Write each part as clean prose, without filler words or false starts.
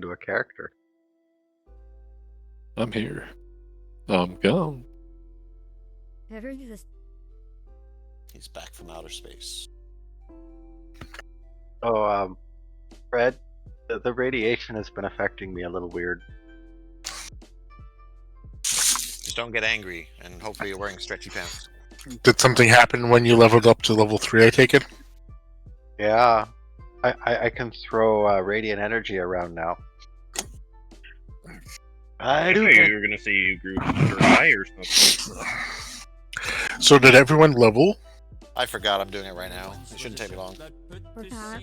into a character. I'm here. I'm gone. Ever do this? He's back from outer space. Oh, Fred, the radiation has been affecting me a little weird. Just don't get angry, and hopefully you're wearing stretchy pants. Did something happen when you leveled up to level 3, I take it? Yeah, I can throw radiant energy around now. I do. thought you were gonna say you grew dry or something. So did everyone level? I forgot I'm doing it right now. It shouldn't take me long. Forgot.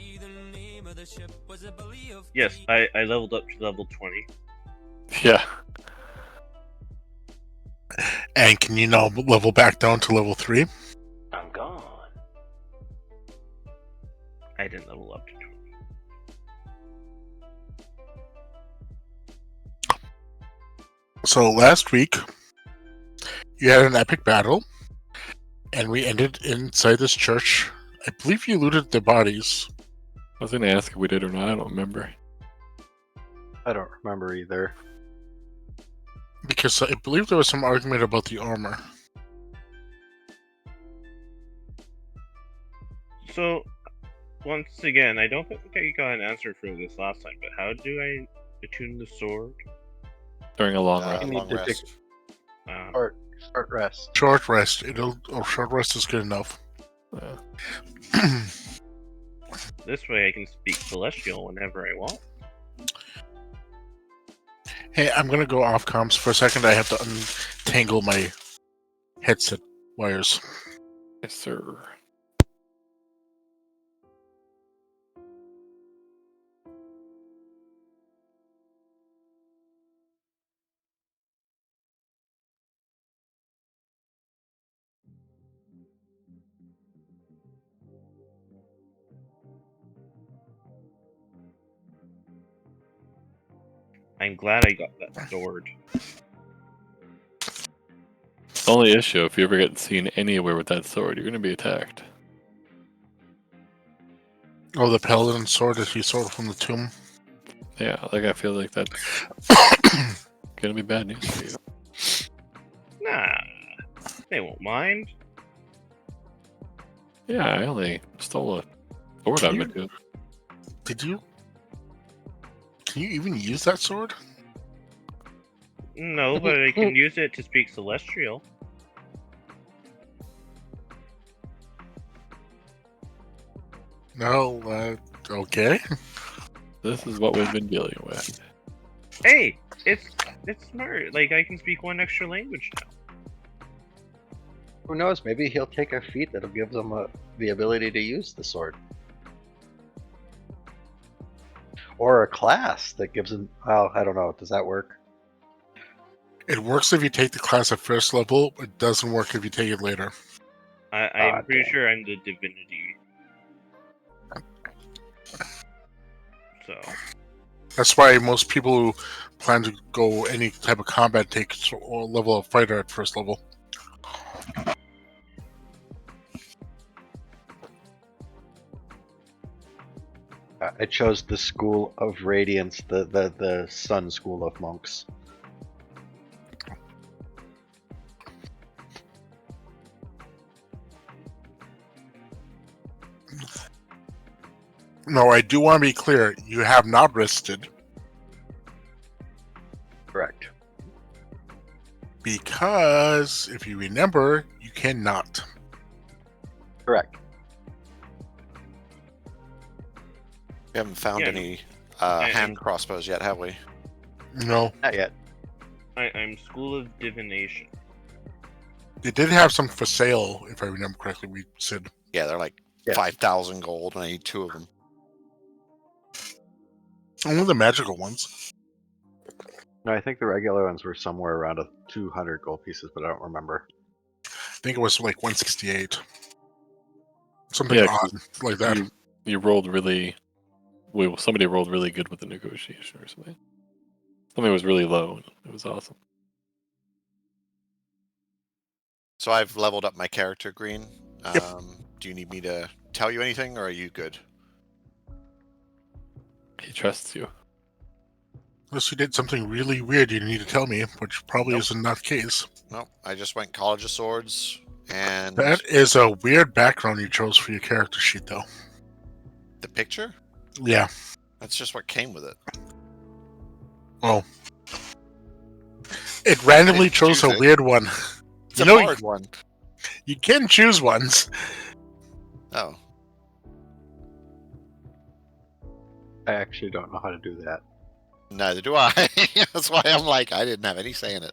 Yes, I leveled up to level 20. Yeah. And can you now level back down to level 3? I'm gone. I didn't level up to 20. So last week, you had an epic battle, and we ended inside this church. I believe you looted the bodies. I was gonna ask if we did or not. I don't remember. I don't remember either. Because I believe there was some argument about the armor. So, once again, I don't think I got an answer for this last time, but how do I attune the sword? During a long rest. You need Long to rest. Short rest. Short rest. Short rest is good enough. This way I can speak Celestial whenever I want. Hey, I'm gonna go off comms for a second. I have to untangle my headset wires. Yes, sir. I'm glad I got that sword. The only issue, if you ever get seen anywhere with that sword, you're gonna be attacked. Oh, the paladin sword that he stole from the tomb. Yeah, like I feel like that's gonna be bad news for you. Nah, they won't mind. Yeah, I only stole a sword out of it. Did you? Can you even use that sword? No, but I can use it to speak Celestial. No, okay. This is what we've been dealing with. Hey, it's smart. Like, I can speak one extra language now. Who knows? Maybe he'll take a feat that'll give him the ability to use the sword. Or a class that gives him... Well, I don't know. Does that work? It works if you take the class at first level. It doesn't work if you take it later. I'm pretty damn. sure I'm the divinity. So, That's why most people who plan to go any type of combat take a level of fighter at first level. I chose the School of Radiance, the Sun School of Monks. No, I do want to be clear. You have not rested Correct. because, if you remember, you cannot. Correct. We haven't found Yeah, any I- hand crossbows yet, have we? No, Not yet. I'm School of Divination. they did have some for sale, if I remember correctly. We said Yeah, they're like Yes. 5,000 gold, and I need 2 of them. only the magical ones. No, I think the regular ones were somewhere around 200 gold pieces, but I don't remember. I think it was like 168. Something Yeah, odd like that. You rolled really. Well, somebody rolled really good with the negotiation or something. Something was really low. And it was awesome. So I've leveled up my character, Green. Yep. Do you need me to tell you anything, or are you good? He trusts you. Unless you did something really weird you need to tell me, which probably Nope. isn't that the case. No, I just went College of Swords, and That is a weird background you chose for your character sheet, though. the picture. Yeah. That's just what came with it. Oh. It randomly Didn't chose choose a it. weird one. It's You a know, hard one. You can choose ones. Oh, I actually don't know how to do that. neither do I. That's why I'm like, I didn't have any say in it.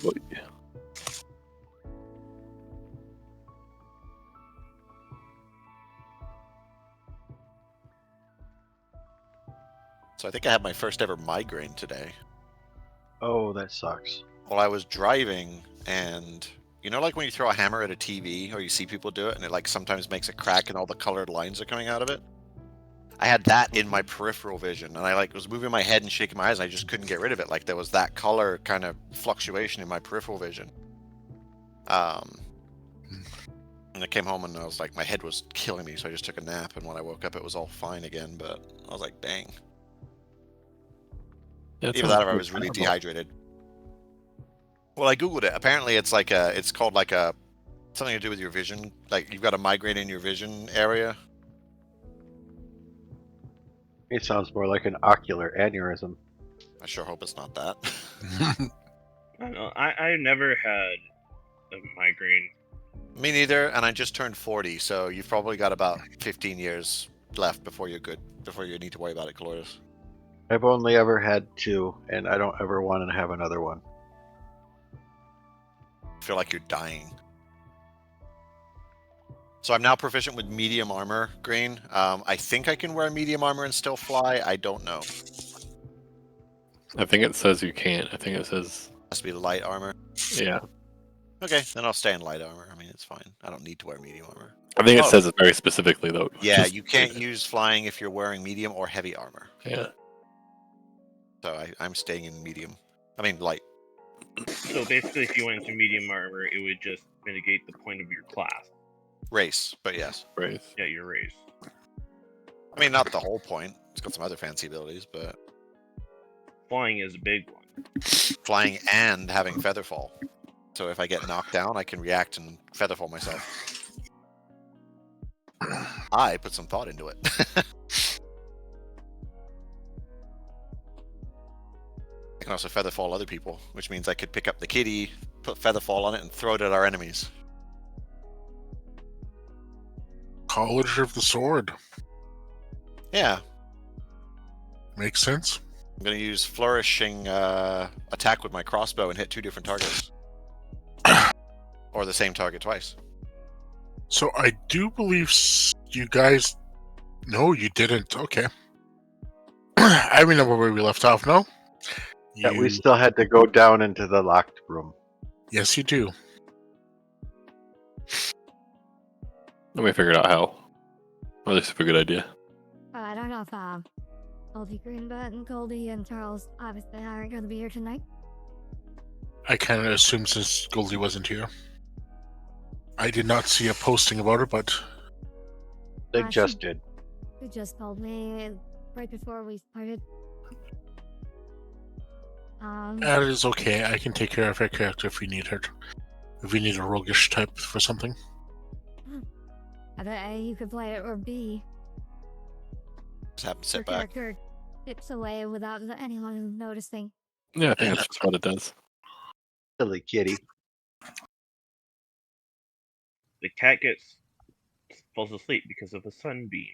Oh, yeah. So I think I had my first ever migraine today. Oh, that sucks. Well, I was driving, and you know, like when you throw a hammer at a TV, or you see people do it, and it like sometimes makes a crack, and all the colored lines are coming out of it. I had that in my peripheral vision, and I like was moving my head and shaking my eyes, and I just couldn't get rid of it. Like there was that color kind of fluctuation in my peripheral vision. And I came home and I was like, my head was killing me, so I just took a nap, and when I woke up, it was all fine again. But I was like, dang. Yeah, it Either sounds that or I pretty was really terrible. dehydrated. Well, I googled it. Apparently, it's called like a something to do with your vision. Like you've got a migraine in your vision area. It sounds more like an ocular aneurysm. I sure hope it's not that. I don't know. I never had a migraine. Me neither, and I just turned 40, so you've probably got about 15 years left before you're good, before you need to worry about it, Cloris. I've only ever had two, and I don't ever want to have another one. I feel like you're dying. So I'm now proficient with medium armor, Green. I think I can wear medium armor and still fly. I don't know. I think it says you can't. I think it says, Has to be light armor. yeah. Okay, then I'll stay in light armor. I mean, it's fine. I don't need to wear medium armor. I think it Oh. says it very specifically, though. Yeah, Just- you can't use flying if you're wearing medium or heavy armor. Yeah. So I'm staying in medium. I mean, light. So basically, if you went into medium armor, it would just mitigate the point of your class. Race, but yes. Right. Yeah, your race. I mean, not the whole point. It's got some other fancy abilities, but Flying is a big one. flying and having featherfall. So if I get knocked down, I can react and featherfall myself. I put some thought into it. I can also featherfall other people, which means I could pick up the kitty, put featherfall on it, and throw it at our enemies. College of the Sword. Yeah, Makes sense. I'm going to use flourishing attack with my crossbow and hit 2 different targets. Or the same target twice. So I do believe you guys... No, you didn't. Okay. I remember where we left off, no? Yeah, we still had to go down into the locked room. Yes, you do. Let me figure out how. At least a good idea. I don't know if Goldie Greenbutt and Goldie and Charles obviously aren't going to be here tonight. I kind of assumed since Goldie wasn't here. I did not see a posting about it, but They she- just did. She just told me right before we started. that is okay. I can take care of her character if we need her. If we need a roguish type for something. Either A, you could play it, or B, Just have to your sit back. character dips away without anyone noticing. Yeah, I think that's just what it does. Silly kitty. The cat falls asleep because of a sunbeam.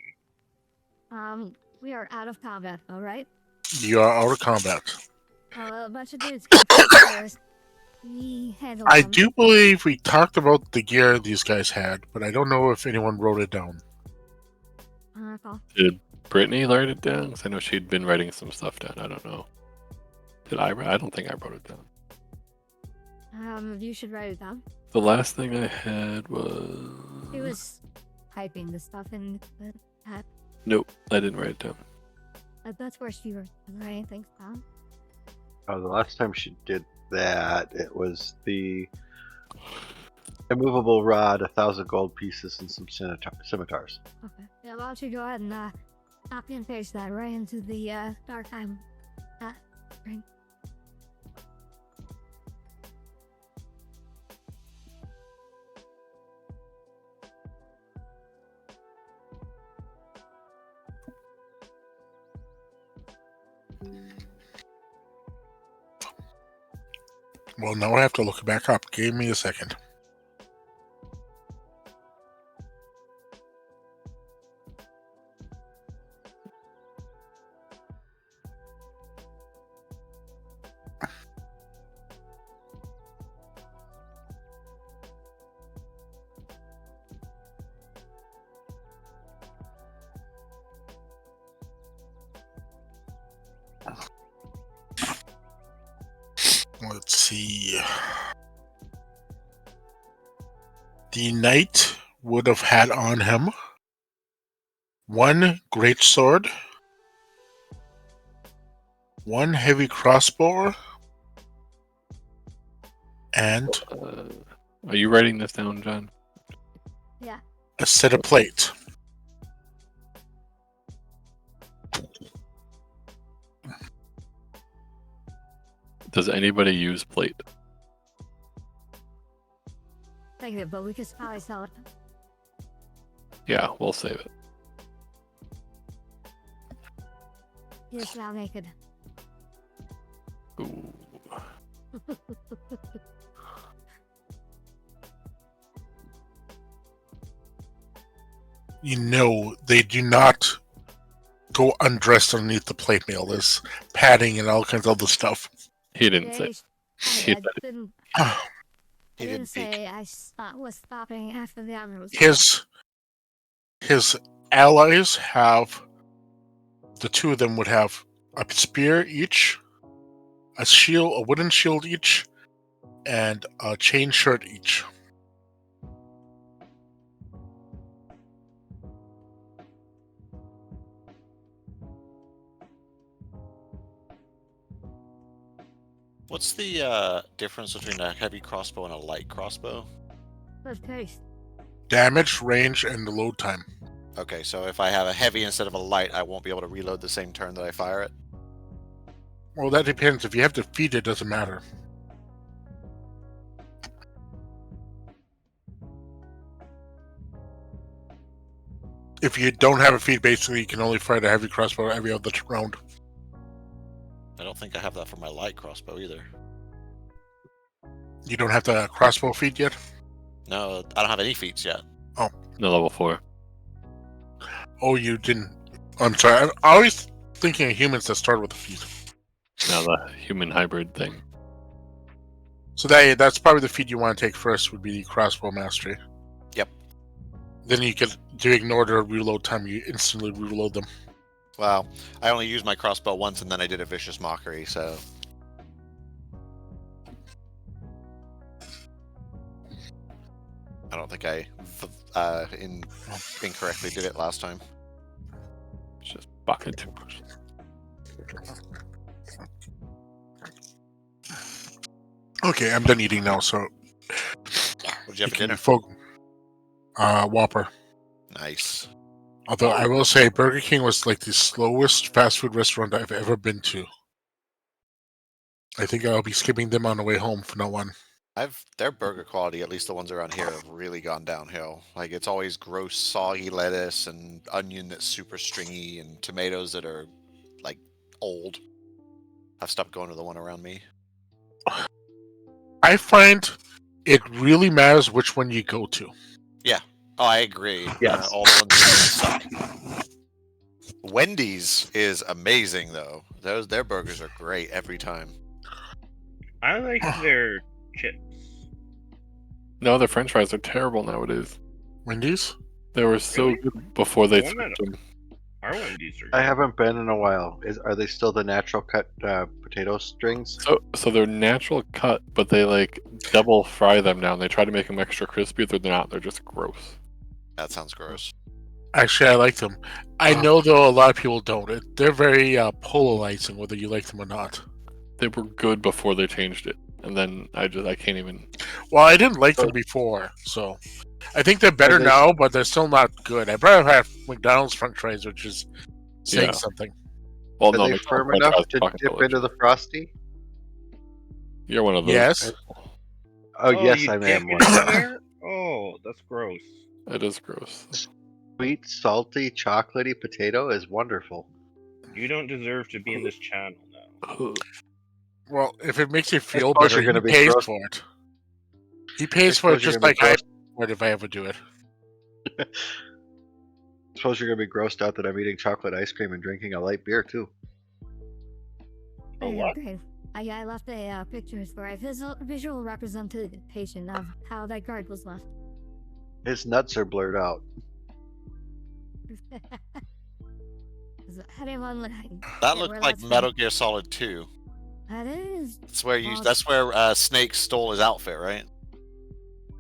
We are out of combat, alright? You are out of combat. A bunch of dudes got upstairs. We handled I them. do believe we talked about the gear these guys had, but I don't know if anyone wrote it down. Cool. Did Brittany write it down? 'Cause I know she'd been writing some stuff down. I don't know. Did I? I don't think I wrote it down. You should write it down. The last thing I had was. He was typing the stuff in the chat. Nope, I didn't write it down. That's where she was writing things down. Oh, the last time she did that, it was the Immovable rod, 1,000 gold pieces, and some scimitars. Okay. Yeah, why don't you go ahead and copy and paste that right into the Drakkenheim ring. Well, now I have to look it back up. Give me a second. Let's see. The knight would have had on him 1 great sword, 1 heavy crossbow, and Are you writing this down, John? Yeah. a set of plate. Does anybody use plate? Thank you, but we could probably sell it. Yeah, we'll save it. He is now naked. Ooh. You know, they do not go undressed underneath the plate mail. There's padding and all kinds of other stuff. He didn't say. I didn't. I He didn't didn't peek. say I was stopping after the armor was gone. His allies have, the 2 of them would have a spear each, a shield, a wooden shield each, and a chain shirt each. What's the difference between a heavy crossbow and a light crossbow? Good taste. Damage, range, and the load time. Okay, so if I have a heavy instead of a light, I won't be able to reload the same turn that I fire it. Well, that depends. If you have to feed it, doesn't matter. If you don't have a feed, basically, you can only fire the heavy crossbow every other round. I don't think I have that for my light crossbow either. You don't have the crossbow feed yet? No, I don't have any feats yet. No, level 4. Oh, you didn't. I'm sorry. I'm always thinking of humans that start with a feed. Now the human hybrid thing. So that's probably the feed you want to take first, would be the crossbow mastery. Yep. Then you could, to ignore the reload time, you instantly reload them. Well, I only used my crossbow once and then I did a vicious mockery, so. I don't think I incorrectly did it last time. It's just bucket too much. Okay, I'm done eating now, so What'd you have for dinner? Whopper. Nice. Although I will say Burger King was like the slowest fast food restaurant I've ever been to. I think I'll be skipping them on the way home from now on. Their burger quality, at least the ones around here, have really gone downhill. Like, it's always gross, soggy lettuce and onion that's super stringy and tomatoes that are, like, old. I've stopped going to the one around me. I find it really matters which one you go to. Oh, I agree. Yes. All the ones that suck. Wendy's is amazing, though. Their burgers are great every time. I like their chips. No, the French fries are terrible nowadays. Wendy's? They were so Really? good before they The one switched that- them. Our Wendy's are. I haven't been in a while. Are they still the natural cut potato strings? So they're natural cut, but they like double fry them now, and they try to make them extra crispy. They're not. They're just gross. That sounds gross. Actually, I like them. I know, though, a lot of people don't. They're very polarizing, whether you like them or not. They were good before they changed it. and then I can't even. Well, I didn't like them before, so I think they're better they- now, but they're still not good. I'd rather have McDonald's French fries, which is saying Yeah. something. Well, Are no, they McDonald's firm french enough fries to fucking dip delicious. into the frosty? You're one of those. Yes. people. Oh, yes, you I dip am it one. in there? Oh, that's gross. It is gross. Sweet, salty, chocolatey potato is wonderful. You don't deserve to be in this channel now. Well, if it makes you feel suppose better, you're gonna he be pays gross. for it. He pays for it suppose you're just gonna be like I gross. would if I ever do it. I suppose you're gonna be grossed out that I'm eating chocolate ice cream and drinking a light beer too. Oh, what? Okay. I left a pictures for a visual representation of how that guard was left. His nuts are blurred out. Is anyone like, That yeah, looked where like that's from? Metal Gear Solid 2. That is. That's where you. Well, That's where Snake stole his outfit, right?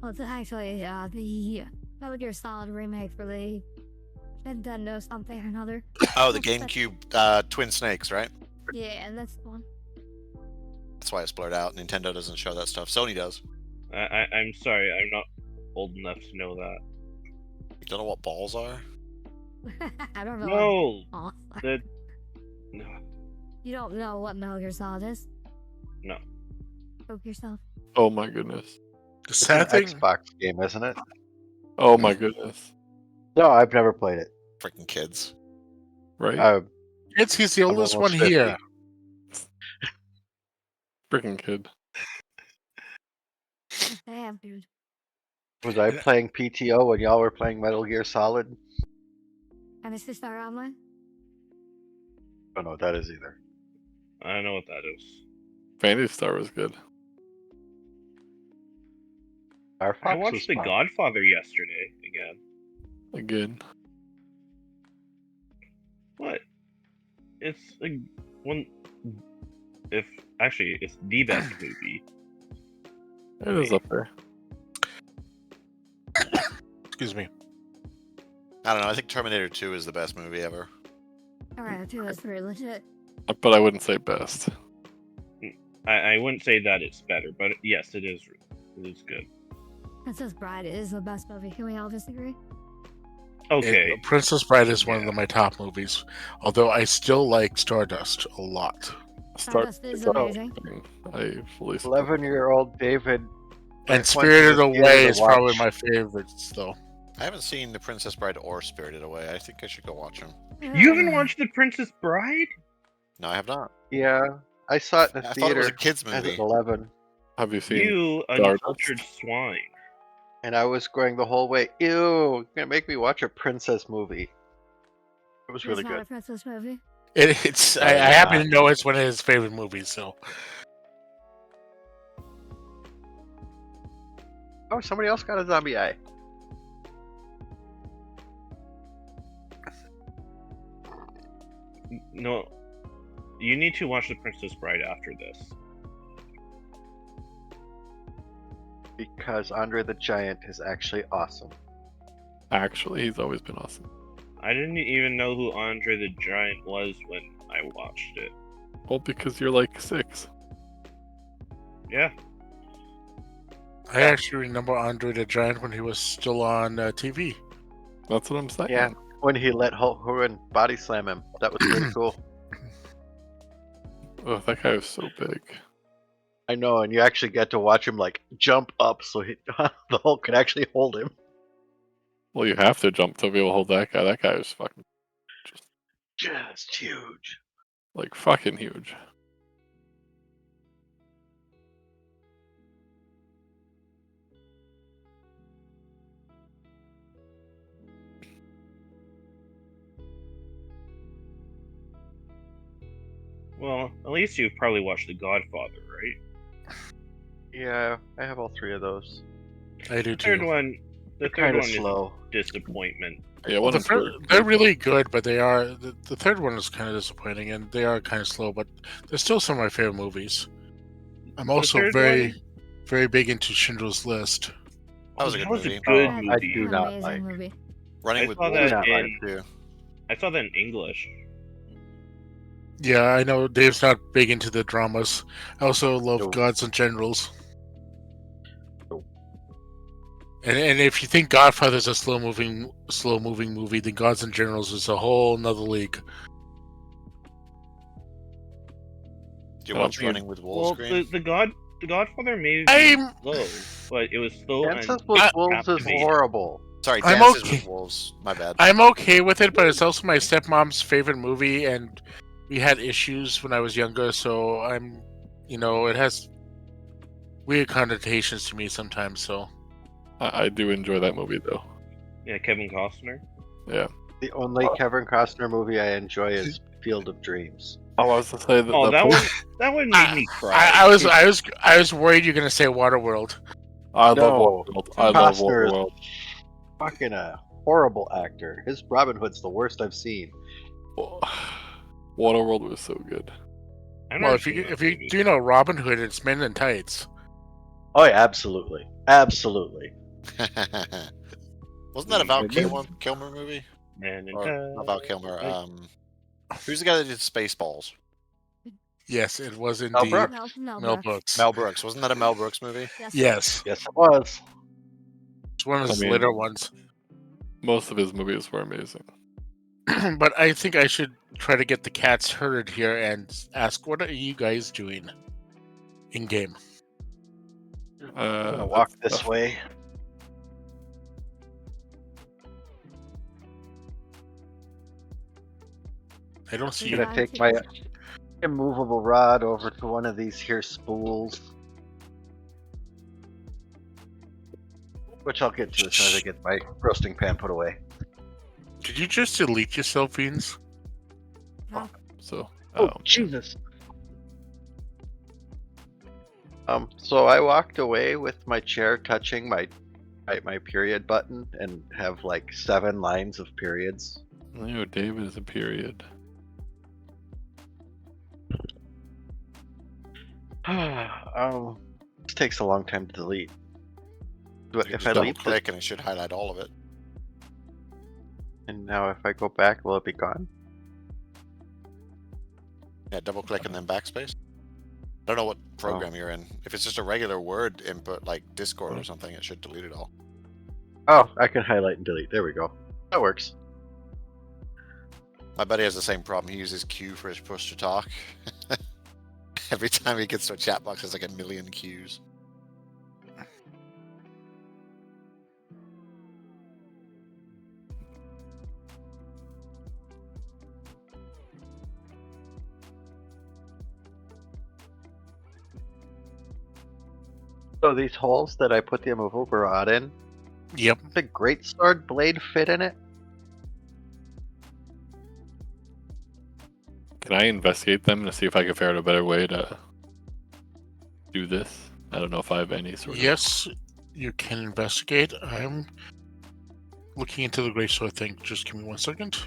Well, it's actually the Metal Gear Solid remake for the Nintendo something or another. Oh, the GameCube Twin Snakes, right? Yeah, and that's the one. That's why it's blurred out. Nintendo doesn't show that stuff. Sony does. I'm sorry, I'm not old enough to know that. You don't know what balls are? I don't know. No, Aw, the no, you don't know what Metal Gear Solid is? no. Poke yourself. Oh my goodness. The It's an sad thing, Xbox game, isn't it? Oh my goodness. No, I've never played it. Freaking kids. Right? he's the I'm oldest one almost 50. here. Freaking kid. Damn, dude. Was I playing PTO when y'all were playing Metal Gear Solid? And is this Star Online? I don't know what that is either. I don't know what that is. Phantasy Star was good. Our I Fox was watched The fun. Godfather yesterday again. Again. What? It's like one. If actually, it's the best movie. It is up there. Excuse me. I don't know. I think Terminator 2 is the best movie ever. Alright, two is pretty legit. But I wouldn't say best. I wouldn't say that it's better, but yes, it is. It is good. Princess Bride is the best movie. Can we all disagree? Okay. Princess Bride is one of my top movies, although I still like Stardust a lot. Stardust is Oh. amazing. I fully support 11-year-old David. And went to Spirited the Away theater to is probably watch- my favorites, though. I haven't seen The Princess Bride or Spirited Away. I think I should go watch them. You haven't watched The Princess Bride? No, I have not. Yeah, I saw it in the I thought it was theater a kids as movie. an 11, Have you seen You Stardust? uncultured swine. and I was going the whole way. Ew, you're gonna make me watch a princess movie. It was really It's not a good. princess movie. It's. Oh, I yeah. happen to know it's one of his favorite movies, so. Oh, somebody else got a zombie eye. No, you need to watch The Princess Bride after this. Because Andre the Giant is actually awesome. Actually, he's always been awesome. I didn't even know who Andre the Giant was when I watched it. Well, because you're like 6. Yeah, I actually remember Andre the Giant when he was still on TV. That's what I'm saying. Yeah, when he let Hulk Hogan body slam him, that was pretty cool. Oh, that guy was so big. I know, and you actually get to watch him like jump up so the Hulk could actually hold him. Well, you have to jump to be able to hold that guy. That guy was fucking Just huge. like fucking huge. well, at least you've probably watched The Godfather, right? Yeah, I have all 3 of those. I do The third too. one, the Kind third of one slow. is disappointment. Yeah, Well, one they're really good, but they are the third one is kind of disappointing, and they are kind of slow. But they're still some of my favorite movies. I'm also third very, one- very big into Schindler's List. That was a good That was a movie. good That's I movie. do an not amazing like. movie. Running I with saw Wolves that in- too. I saw that in English. Yeah, I know Dave's not big into the dramas. I also love No. Gods and Generals. No. And if you think Godfather's a slow moving movie, then Gods and Generals is a whole nother league. Do you I don't watch think Running with Wolves, Well, Green? the Godfather may be I'm slow, but it was still Dances with Wolves is captivating. horrible. Sorry, I'm Dances okay. with Wolves. My bad. I'm okay with it, but it's also my stepmom's favorite movie, and we had issues when I was younger, so I'm, it has weird connotations to me sometimes. So I do enjoy that movie though. Yeah, Kevin Costner. Yeah. The only Kevin Costner movie I enjoy is Field of Dreams. Oh, I was to say that. Oh, that post- one made me cry. I was worried you're gonna say Waterworld. I love No. Waterworld. I love Costner is Waterworld. fucking a horrible actor. His Robin Hood's the worst I've seen. Waterworld was so good. I've Well, never if seen you that if you movie. do know Robin Hood, it's Men in Tights. Oh yeah, absolutely, absolutely. Wasn't that a Val Okay. Kilmer movie? Man in Or Tights. not Val Kilmer. Like- Who's the guy that did Spaceballs? Yes, it was Mel indeed Brooks. No, Mel Brooks. Brooks. Mel Brooks. Wasn't that a Mel Brooks movie? Yes. Yes, Yes, it was. it's one of his I mean- later ones. Most of his movies were amazing. But I think I should try to get the cats herded here and ask, what are you guys doing in game? I'm gonna walk That's this tough. way. I don't see I'm you. gonna take my immovable rod over to one of these here spools, which I'll get to as soon as I get my roasting pan put away. Did you just delete yourself, Beans? So, Oh Jesus! So I walked away with my chair touching my period button and have like 7 lines of periods. oh, David is a period. This takes a long time to delete. You If just I double leave this, click and it should highlight all of it. and now if I go back, will it be gone? Yeah, double click and then backspace. I don't know what program you're in. If it's just a regular Word input like Discord or something, it should delete it all. Oh, I can highlight and delete. There we go. That works. My buddy has the same problem. He uses Q for his push to talk. Every time he gets to a chat box, there's like a million Qs. So these holes that I put the immovable rod in, Yep. the great sword blade fit in it? Can I investigate them to see if I can figure out a better way to do this? I don't know if I have any sort of. Yes, you can investigate. I'm looking into the great sword thing. Just give me 1 second.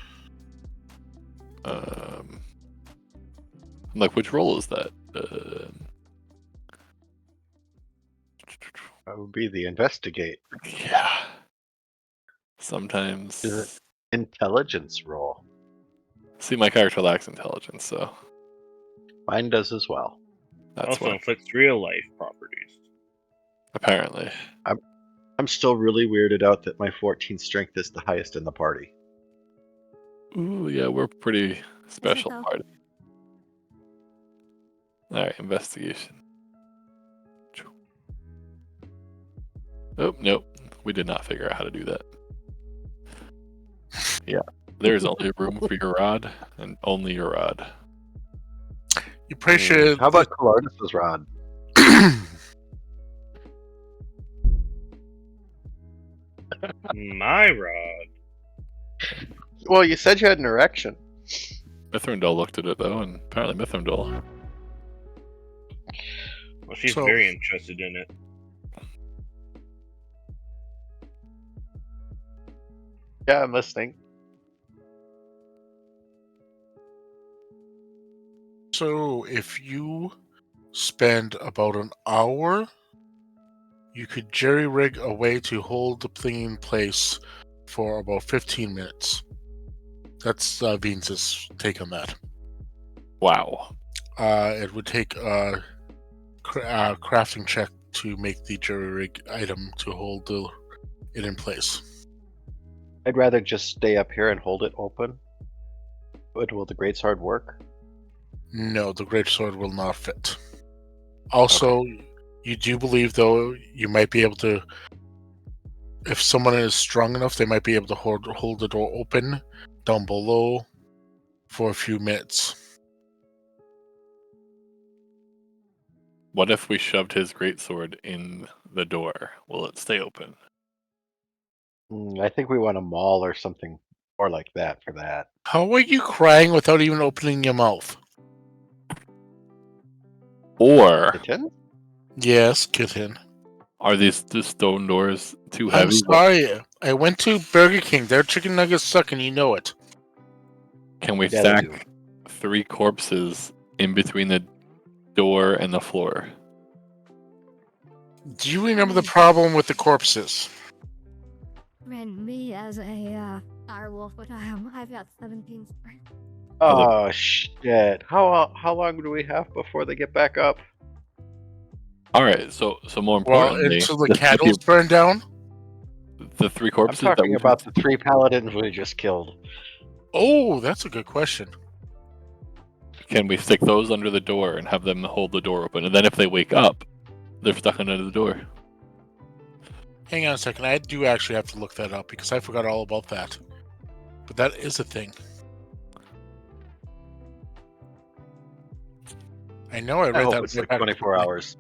Like, which role is that? That would be the investigate. Yeah. Sometimes. Is it intelligence roll? See, my character lacks intelligence, so Mine does as well. that's Also why. inflicts real life properties. Apparently. I'm still really weirded out that my 14 strength is the highest in the party. Ooh, yeah, we're pretty special though? party. Alright, investigation. Oh, nope. We did not figure out how to do that. Yeah. There's only room for your rod, and only your rod. You pretty sure. How about Colardus's rod? My rod. Well, you said you had an erection. Mithrandol looked at it, though, and apparently Mithrandol. Well, she's So- very interested in it. Yeah, I'm listening. So if you spend about an hour, you could jerry rig a way to hold the thing in place for about 15 minutes. That's Vince's take on that. Wow. It would take a crafting check to make the jury rig item to hold it in place. I'd rather just stay up here and hold it open. But will the greatsword work? No, the greatsword will not fit. Also, you do believe, though, you might be able to, if someone is strong enough, they might be able to hold the door open down below for a few minutes. What if we shoved his greatsword in the door? Will it stay open? I think we want a maul or something more like that for that. How are you crying without even opening your mouth? Or Kitten? Yes, kitten. are these the stone doors too I'm heavy? sorry. I went to Burger King. Their chicken nuggets suck, and you know it. Can we Yeah, they stack do. 3 corpses in between the door and the floor? Do you remember the problem with the corpses? And me as a direwolf, which I am, I've got 17 strength. Oh shit! How long do we have before they get back up? All right. So more Well, importantly, until the the 3 candles burn down? the 3 I'm corpses that talking we about the 3 paladins we just killed. Oh, that's a good question. can we stick those under the door and have them hold the door open? And then if they wake up, they're stuck under the door. Hang on a second. I do actually have to look that up because I forgot all about that. But that is a thing. I know I I read hope that. it's like 24 hours.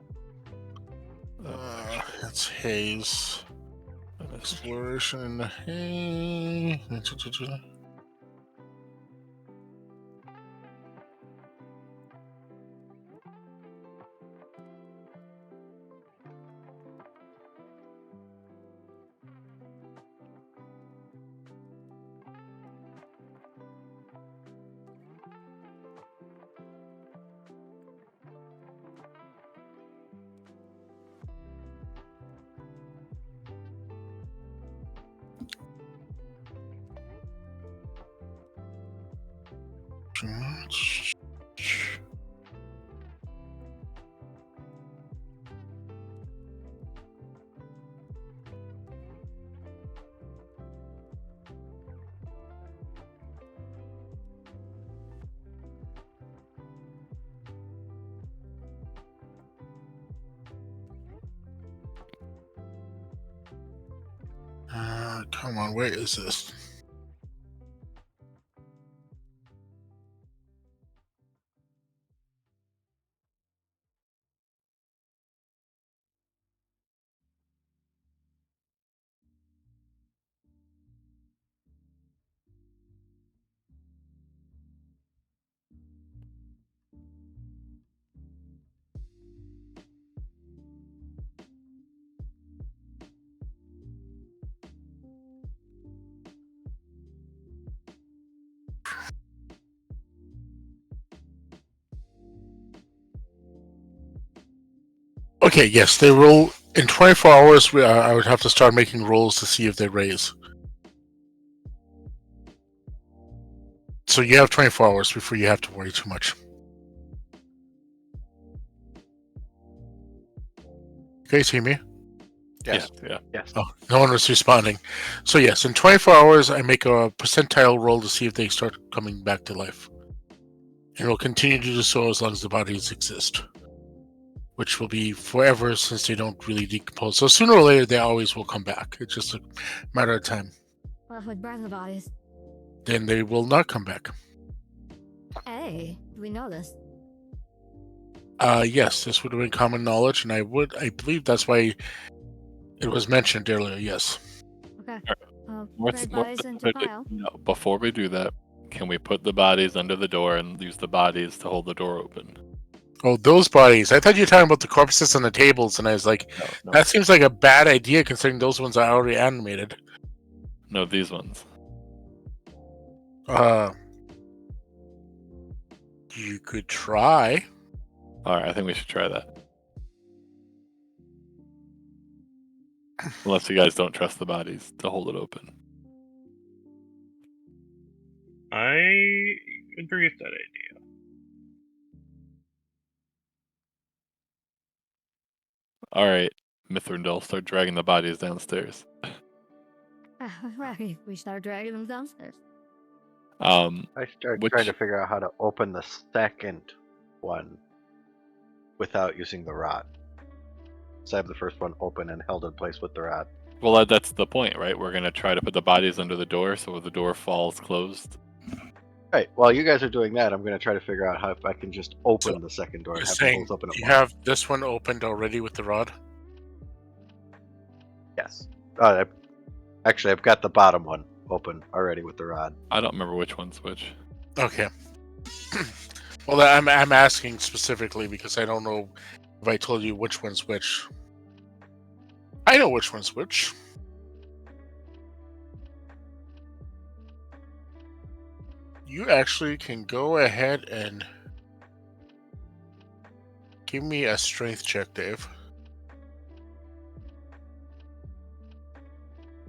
That's haze. Exploration in the haze. Come on, where is this? Okay, yes, they roll in 24 hours. I would have to start making rolls to see if they raise. So you have 24 hours before you have to worry too much. You guys hear me? Yes. Yeah. Yes. Oh, no one was responding. So yes, in 24 hours, I make a percentile roll to see if they start coming back to life. And we'll continue to do so as long as the bodies exist. Which will be forever since they don't really decompose. So sooner or later, they always will come back. It's just a matter of time. What if we burn the bodies? Then they will not come back. Hey, we know this. Yes, this would have been common knowledge, and I believe that's why it was mentioned earlier, yes. Okay. More Red bodies into pile. no, before we do that, can we put the bodies under the door and use the bodies to hold the door open? Oh, those bodies. I thought you were talking about the corpses on the tables, and I was like, No. that seems like a bad idea considering those ones are already animated. No, these ones. You could try. All right, I think we should try that. Unless you guys don't trust the bodies to hold it open. I agree with that idea. All right, Mithrindal, start dragging the bodies downstairs. Right, we start dragging them downstairs. I start Which trying to figure out how to open the second one without using the rod. So I have the first one open and held in place with the rod. well, that's the point, right? We're gonna try to put the bodies under the door so the door falls closed. Right. While you guys are doing that, I'm going to try to figure out how if I can just open So, the second door You're and have them saying both open at you once. have this one opened already with the rod? Yes. Actually, I've got the bottom one open already with the rod. I don't remember which one's which. Okay. Well, I'm asking specifically because I don't know if I told you which one's which. I know which one's which. You actually can go ahead and give me a strength check, Dave.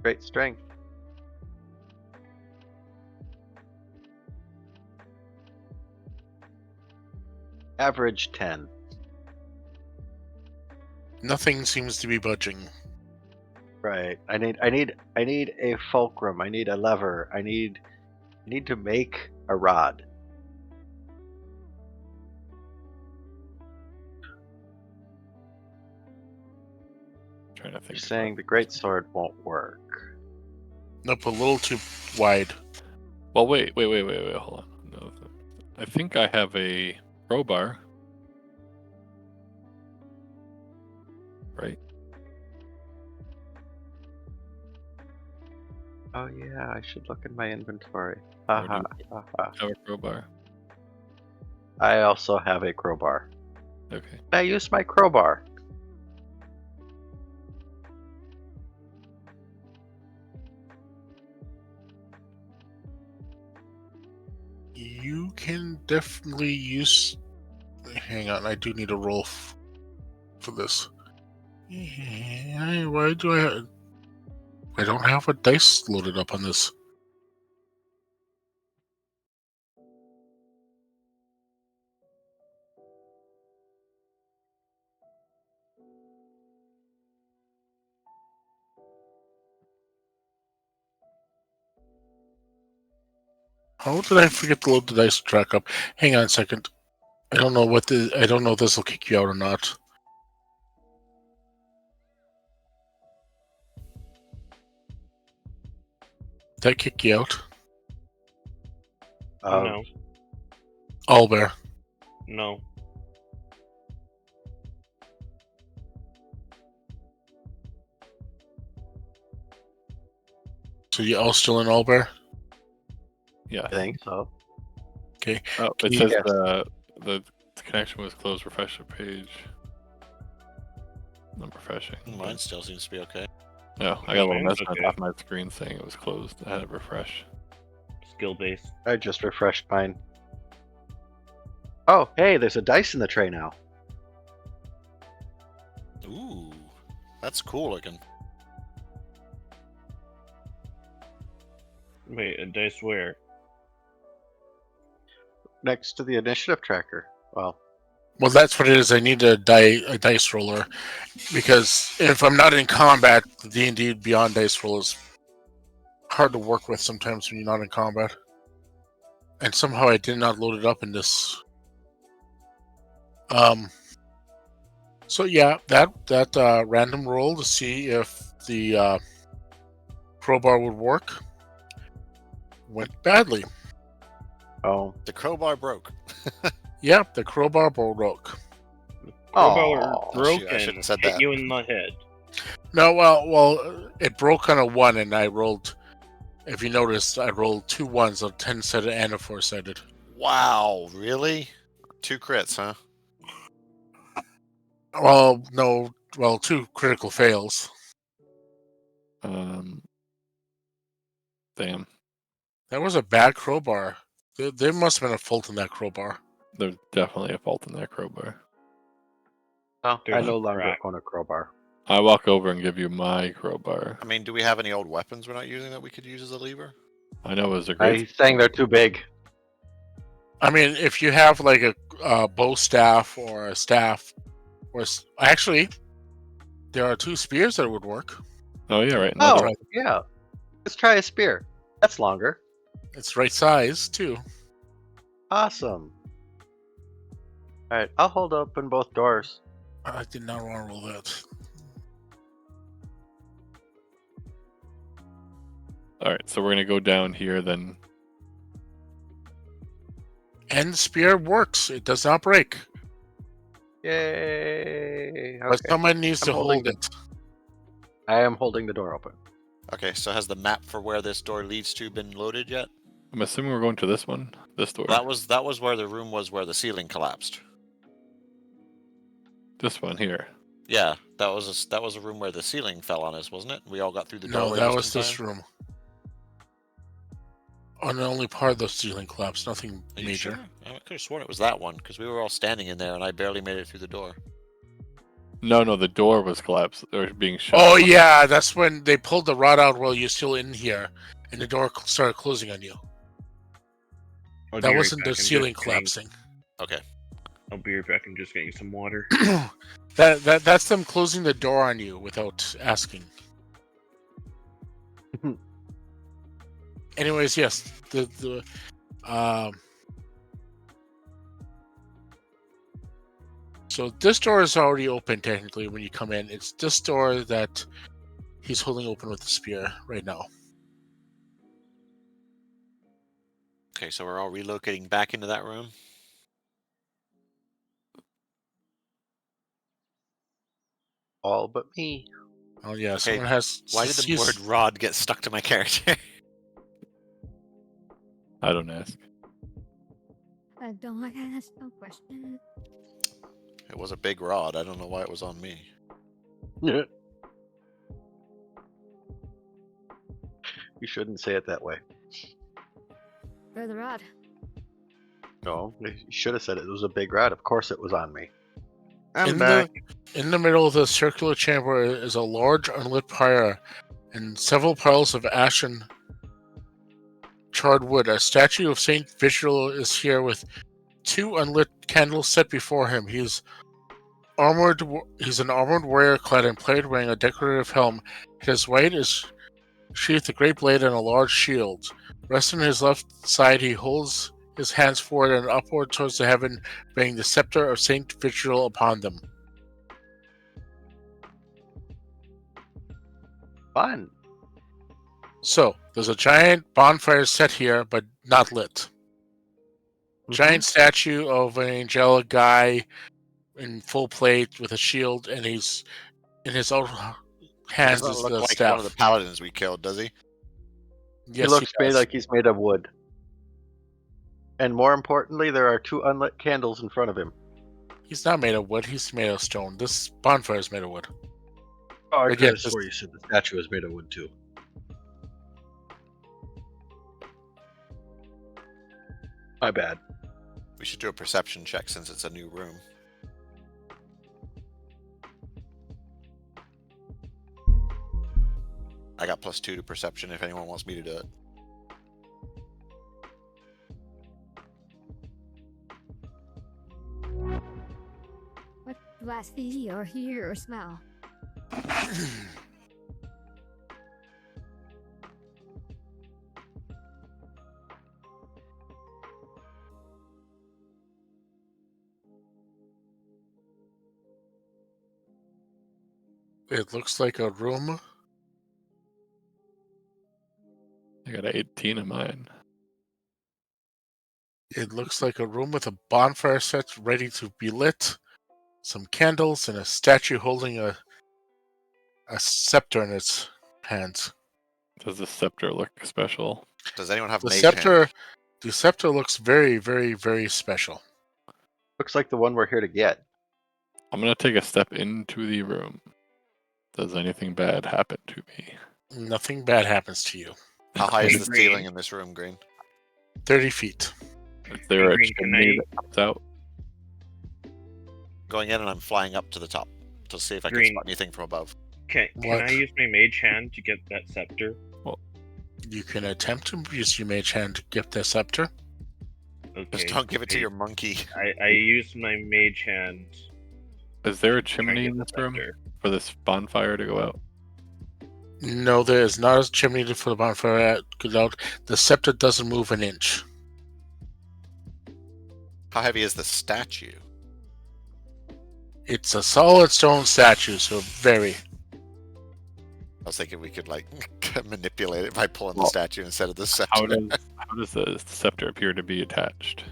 Great strength. Average 10. Nothing seems to be budging. Right. I need a fulcrum. I need a lever. I need to make a rod. Trying to think. You're saying the great sword won't work. Nope, a little too wide. Well, wait, hold on. No, I think I have a crowbar. Right? Oh yeah, I should look in my inventory. Or Haha, do haha. I have a crowbar? I also have a crowbar. Okay. I use my crowbar. You can definitely use. Hang on, I do need a roll for this. Why do I don't have a dice loaded up on this. How did I forget to load the dice track up? Hang on a second. I don't know if this will kick you out or not. Did that kick you out? No. Owlbear. No. So you all still in Owlbear? Yeah. I think so. Okay. Oh, it you says guess? the connection was closed. Refresh the page. I'm refreshing. Mine still seems to be okay. No, I got a little Mine's message okay. off my screen saying it was closed. I had to refresh. Skill based. I just refreshed mine. Oh, hey, there's a dice in the tray now. Ooh, that's cool looking. Wait, a dice where? Next to the initiative tracker. Well, That's what it is. I need a dice roller because if I'm not in combat, the D&D Beyond dice roll is hard to work with sometimes when you're not in combat. And somehow I did not load it up in this. So yeah, that random roll to see if the crowbar would work went badly. oh, The crowbar broke. Yep, the crowbar broke. Crowbar oh, broken. I shouldn't have said hit that. you in the head. No, well, it broke on a 1, and I rolled. If you noticed, I rolled 2 1s, a 10-sided and a 4-sided. Wow, really? 2 crits, huh? Well, no, 2 critical fails. Damn. That was a bad crowbar. There must have been a fault in that crowbar. There's definitely a fault in that crowbar. I There's no a longer crack. own a crowbar. I walk over and give you my crowbar. I mean, do we have any old weapons we're not using that we could use as a lever? I know it was a great. He's saying they're too big. I mean, if you have like a bow staff or a staff, actually, There are 2 spears that would work. Oh yeah, right. Oh, Another. yeah. Let's try a spear. That's longer. It's right size too. Awesome. Alright, I'll hold open both doors. I did not want to roll that. All right, so we're gonna go down here then. And the spear works. It does not break. Yay! But Okay. someone needs I'm to holding hold it. I am holding the door open. Okay, so has the map for where this door leads to been loaded yet? I'm assuming we're going to this one, this door. That was where the room was where the ceiling collapsed. This one here. Yeah, that was a room where the ceiling fell on us, wasn't it? We all got through the No, doorway. that just was in this time? room. On only part of the ceiling collapse, nothing Are you major. sure? I could have sworn it was that one because we were all standing in there and I barely made it through the door. No, the door was collapsed or being shut. Oh yeah, that's when they pulled the rod out while you're still in here, and the door started closing on you. I'll be That right wasn't back. the I'm just ceiling getting- collapsing. Okay. I'll be right back. I'm just getting some water. That's them closing the door on you without asking. Anyways, yes, so this door is already open technically when you come in. It's this door that he's holding open with the spear right now. Okay, so we're all relocating back into that room. All but me. Oh yeah, Okay, someone has. Why did the word rod get stuck to my character? I don't ask. I don't ask no question. It was a big rod. I don't know why it was on me. You shouldn't say it that way. For the rod. No, you should have said it was a big rod. Of course it was on me. In the middle of the circular chamber is a large unlit pyre and several piles of ashen charred wood. A statue of Saint Vigil is here with 2 unlit candles set before him. He's an armored warrior clad in plate, wearing a decorative helm. His right is sheathed a great blade and a large shield. Resting on his left side, he holds his hands forward and upward towards the heaven, bearing the scepter of Saint Vigil upon them. Fun. So, there's a giant bonfire set here, but not lit. Giant statue of an angelic guy in full plate with a shield, and he's in his own hands Doesn't is look the like staff. one of the paladins we killed, does he? He Yes, looks made does. like he's made of wood. And more importantly, there are 2 unlit candles in front of him. He's not made of wood. He's made of stone. This bonfire is made of wood. Oh, I Again, could have just- swore you said the statue was made of wood too. My bad. We should do a perception check since it's a new room. I got +2 to perception if anyone wants me to do it. What do I see or hear or smell? It looks like a room. I got an 18 in mine. It looks like a room with a bonfire set ready to be lit, some candles, and a statue holding a scepter in its hands. Does the scepter look special? Does anyone have The mage hand? scepter looks very, very, very special. Looks like the one we're here to get. I'm gonna take a step into the room. Does anything bad happen to me? Nothing bad happens to you. How high is the Green. ceiling in this room, Green? 30 feet. Is there a Green, can chimney I- that comes out? Going in and I'm flying up to the top to see if I can Green. spot anything from above. Can What? I use my mage hand to get that scepter? You can attempt to use your mage hand to get the scepter. Okay. Just don't give it to okay. your monkey. I use my mage hand. Is there a to try and chimney get in the this room? scepter. for this bonfire to go out? No, there is not a chimney for the bonfire to go out. The scepter doesn't move an inch. How heavy is the statue? It's a solid stone statue, so very. I was thinking we could like manipulate it by pulling the Well, statue instead of the How scepter. does the scepter appear to be attached?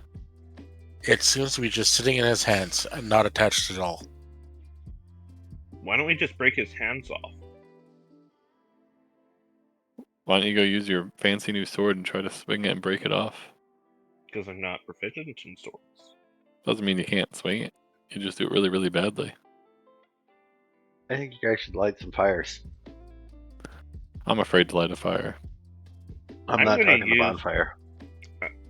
It seems to be just sitting in his hands and not attached at all. Why don't we just break his hands off? Why don't you go use your fancy new sword and try to swing it and break it off? Because I'm not proficient in swords. Doesn't mean you can't swing it. You just do it really, really badly. I think you guys should light some fires. I'm afraid to light a fire. I'm I'm not gonna talking the use- bonfire.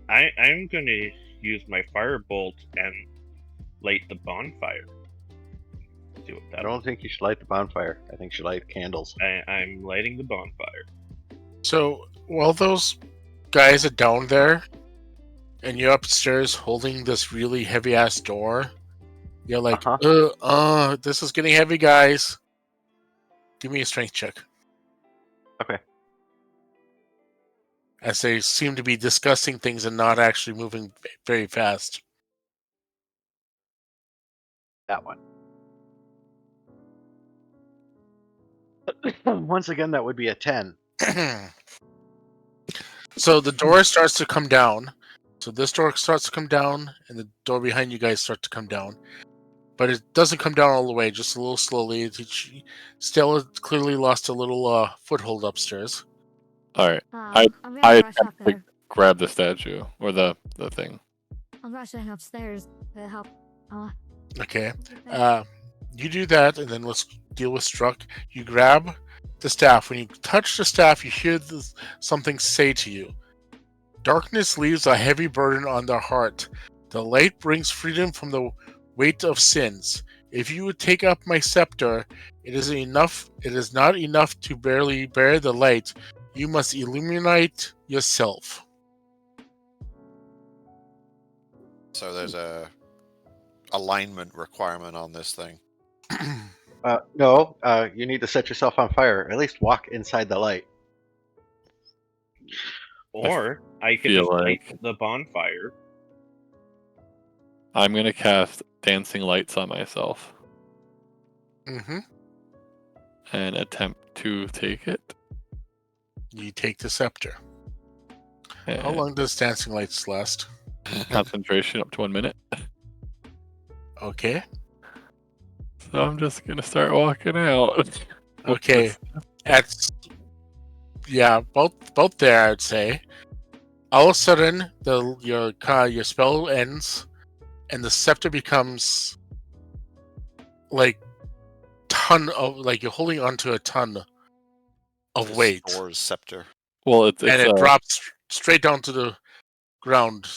I'm going to use my firebolt and light the bonfire. See what I that. don't think you should light the bonfire. I think you should light candles. I'm lighting the bonfire. So while those guys are down there, and you're upstairs holding this really heavy ass door, you're like, this is getting heavy, guys. Give me a strength check. Okay. As they seem to be discussing things and not actually moving very fast. That one. Once again, that would be a 10. So the door starts to come down. So this door starts to come down, and the door behind you guys start to come down. But it doesn't come down all the way, just a little slowly. Stella clearly lost a little foothold upstairs. Alright, I'm gonna I rush up there. grab the statue or the thing. I'm rushing upstairs to help. Okay. You do that, and then let's deal with Struck. You grab the staff. When you touch the staff, you hear something say to you. Darkness leaves a heavy burden on their heart. The light brings freedom from the weight of sins. If you would take up my scepter, it is not enough to barely bear the light. You must illuminate yourself. So there's a alignment requirement on this thing. No, you need to set yourself on fire. At least walk inside the light. Or I could feel just light like- the bonfire. I'm gonna cast dancing lights on myself Mm-hmm. and attempt to take it. You take the scepter. How And long does dancing lights last? concentration up to 1 minute. Okay. So I'm just gonna start walking out. Okay. Both there, I'd say. All of a sudden, your spell ends, and the scepter becomes like you're holding onto a ton of weight, Thor's scepter. Well, it's and it drops straight down to the ground.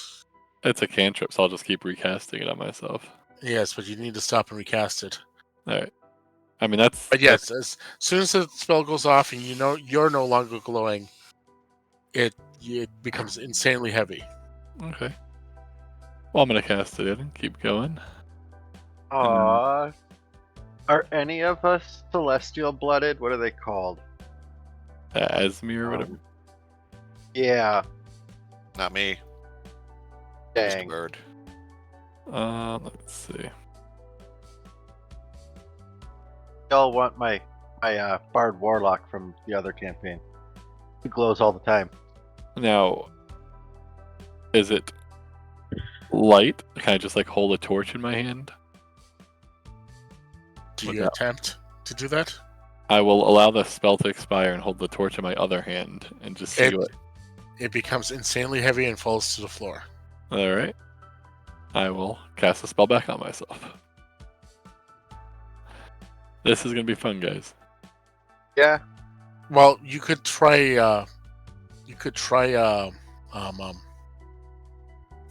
it's a cantrip, so I'll just keep recasting it on myself. Yes, but you need to stop and recast it. All right. I mean that's. But yes, as soon as the spell goes off, and you know you're no longer glowing, it becomes insanely heavy. Okay. Well, I'm gonna cast it in and keep going. Aww. Are any of us celestial blooded? What are they called? Asmir or whatever. Yeah. Not me. Just a Dang. bird. Let's see. Y'all want my Bard Warlock from the other campaign. He glows all the time. Now, is it light? Can I just like hold a torch in my hand? Do you Okay. attempt to do that? I will allow the spell to expire and hold the torch in my other hand and just see what. It becomes insanely heavy and falls to the floor. All right. I will cast the spell back on myself. This is gonna be fun, guys. Yeah. Well, you could try.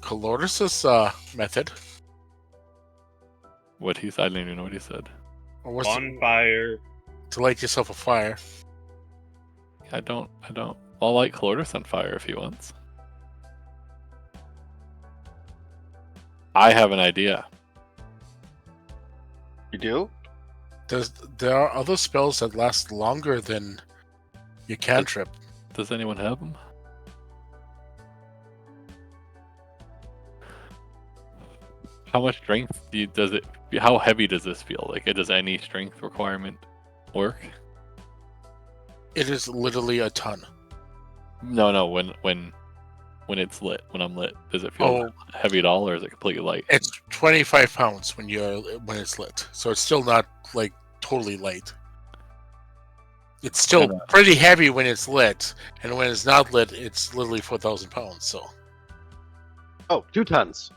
Calordis' method. What he said, I didn't even know what he said. Or what's Bonfire. to light yourself a fire. I don't. I'll light Clortis on fire if he wants. I have an idea. You do? there are other spells that last longer than your cantrip. Does anyone have them? How much strength does it? How heavy does this feel? Like, does any strength requirement work? It is literally a ton. No. When it's lit, when I'm lit, does it feel heavy at all, or is it completely light? It's 25 pounds when it's lit, so it's still not like totally light. It's still pretty heavy when it's lit, and when it's not lit, it's literally 4,000 pounds. So. Oh, 2 tons.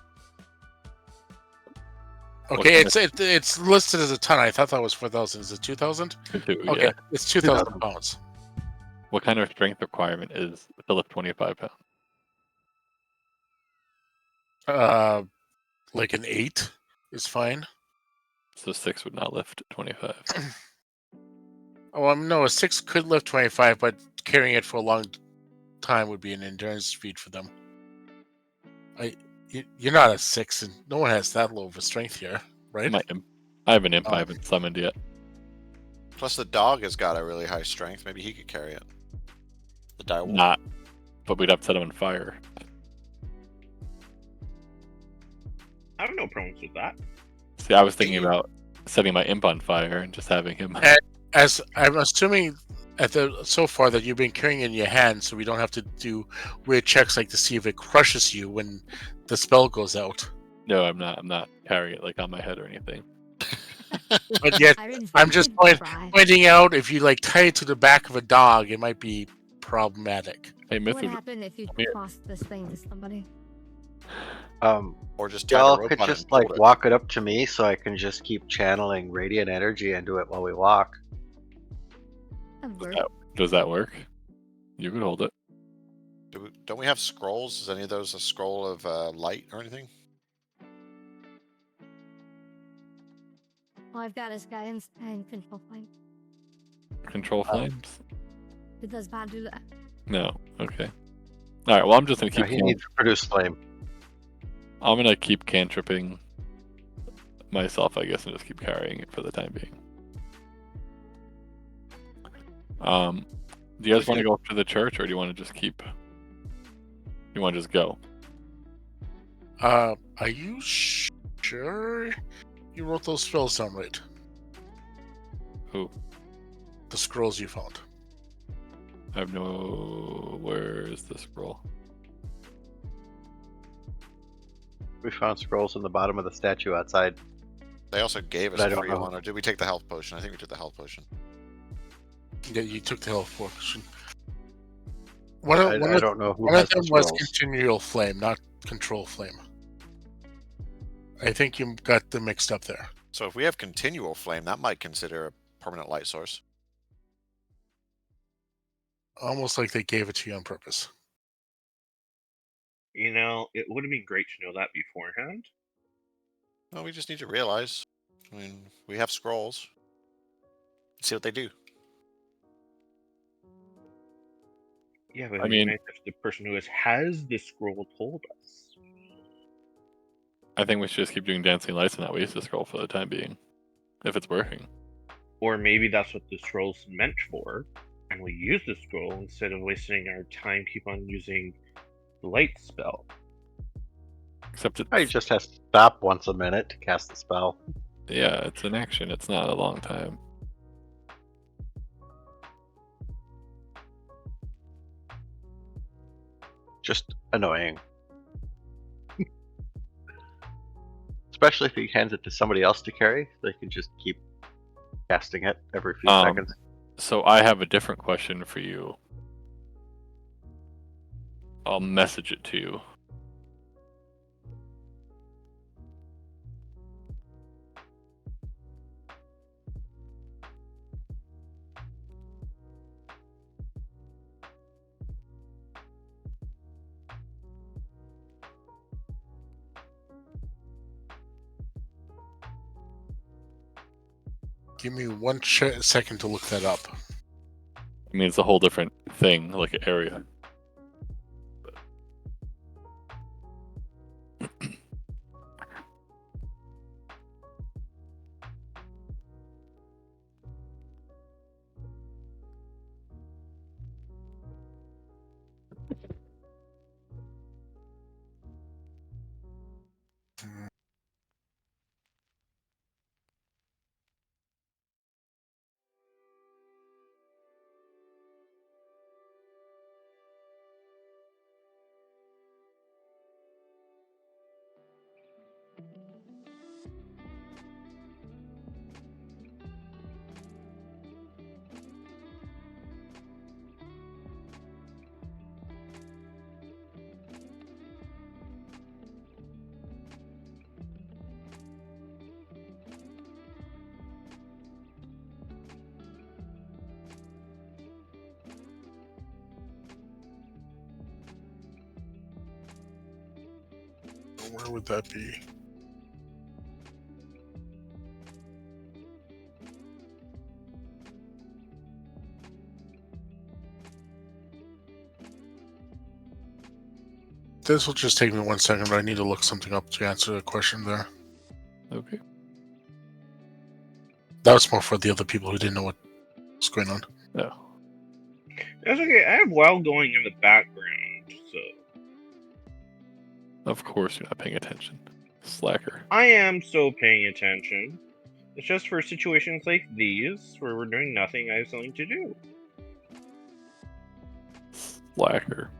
Okay, it's listed as a ton. I thought that was 4,000. Is it 2,000? Okay, yeah. it's 2,000 pounds. What kind of strength requirement is to lift 25 pounds? Like an 8 is fine. So 6 would not lift 25. Oh, no, a 6 could lift 25, but carrying it for a long time would be an endurance feat for them. You're not a 6, and no one has that low of a strength here, right? I have an imp I haven't summoned yet. Plus, the dog has got a really high strength. Maybe he could carry it. The direwolf. Not, but we'd have to set him on fire. I have no problems with that. See, I was thinking about setting my imp on fire and just having him. As I'm assuming so far that you've been carrying it in your hand, so we don't have to do weird checks like to see if it crushes you when the spell goes out. No, I'm not carrying it like on my head or anything. But yet, I'm just pointing out if you like tie it to the back of a dog, it might be problematic. Hey, What would happen if you toss this thing to somebody? Or just tie Y'all the rope could on it just and like hold it. walk it up to me, so I can just keep channeling radiant energy into it while we walk. Does that work? You could hold it. Don't we have scrolls? Is any of those a scroll of light or anything? All I've got is guidance and control flame. Control flames? It does not do that. No. Okay. All right. Well, I'm just gonna keep. He needs to produce flame. I'm gonna keep cantripping myself, I guess, and just keep carrying it for the time being. Do you guys want to go up to the church, or do you want to just keep? You want to just go? Are you sure you wrote those spells down right? Who? The scrolls you found. I have no. Where is the scroll? We found scrolls in the bottom of the statue outside. They also gave us But I a don't free know. one, or did we take the health potion? I think we took the health potion. Yeah, you took the health potion. I One of don't know who one has of the them was scrolls. continual flame, not control flame. I think you got them mixed up there. So if we have continual flame, that might consider a permanent light source. Almost like they gave it to you on purpose. You know, it would have been great to know that beforehand. Well, we just need to realize. I mean, we have scrolls. See what they do. Yeah, but I mean- if the person who has the scroll told us. I think we should just keep doing dancing lights and not waste the scroll for the time being, if it's working. Or maybe that's what the scroll's meant for, and we use the scroll instead of wasting our time keep on using the light spell. Except Oh, he just has to stop once a minute to cast the spell. yeah, it's an action. It's not a long time. Just annoying. Especially if he hands it to somebody else to carry, they can just keep casting it every few seconds. So I have a different question for you. I'll message it to you. Give me one second to look that up. I mean, it's a whole different thing, like an area. Where would that be? This will just take me 1 second, but I need to look something up to answer the question there. Okay. That was more for the other people who didn't know what was going on. No. That's okay. I have WoW going in the background, so Of course you're not paying attention. Slacker. I am so paying attention. It's just for situations like these where we're doing nothing. I have something to do. Slacker.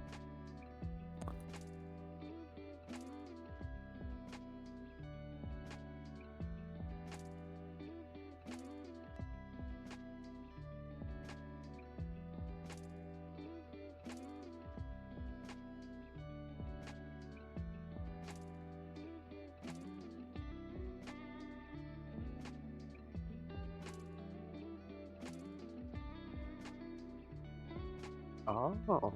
Oh.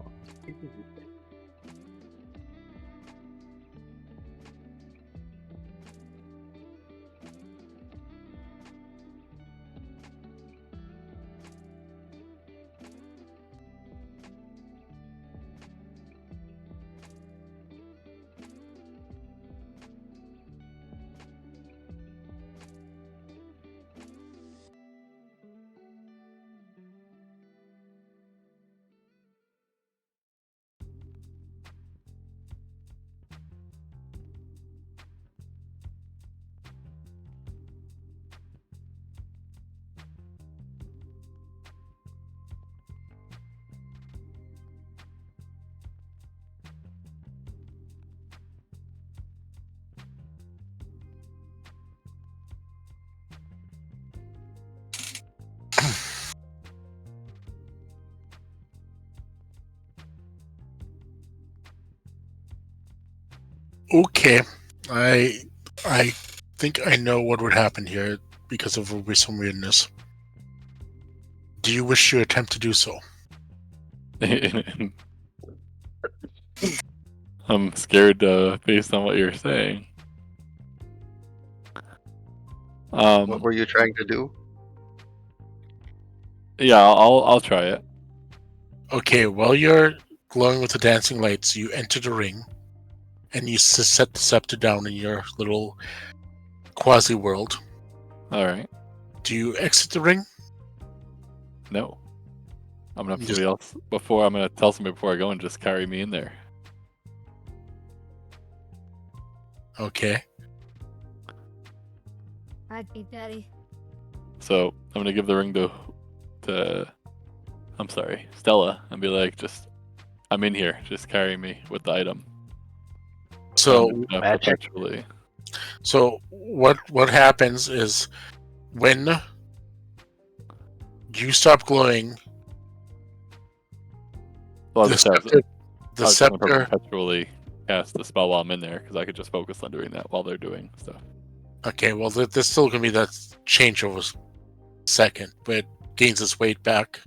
Okay, I think I know what would happen here because of some weirdness. Do you wish to attempt to do so? I'm scared based on what you're saying. What were you trying to do? Yeah, I'll try it. Okay, while you're glowing with the dancing lights, you enter the ring, and you set the scepter down in your little quasi world. All right. Do you exit the ring? No. I'm gonna have Just- somebody else before. I'm gonna tell somebody before I go and just carry me in there. Okay. I'd be Daddy. So I'm gonna give the ring to I'm sorry, Stella, and be like, I'm in here. Just carry me with the item. So Magic? Perpetually. So what happens is when you stop glowing, Well, the just have, scepter, I was just gonna scepter. perpetually cast the spell while I'm in there because I could just focus on doing that while they're doing stuff. Okay, well there's still gonna be that change over second, but it gains its weight back.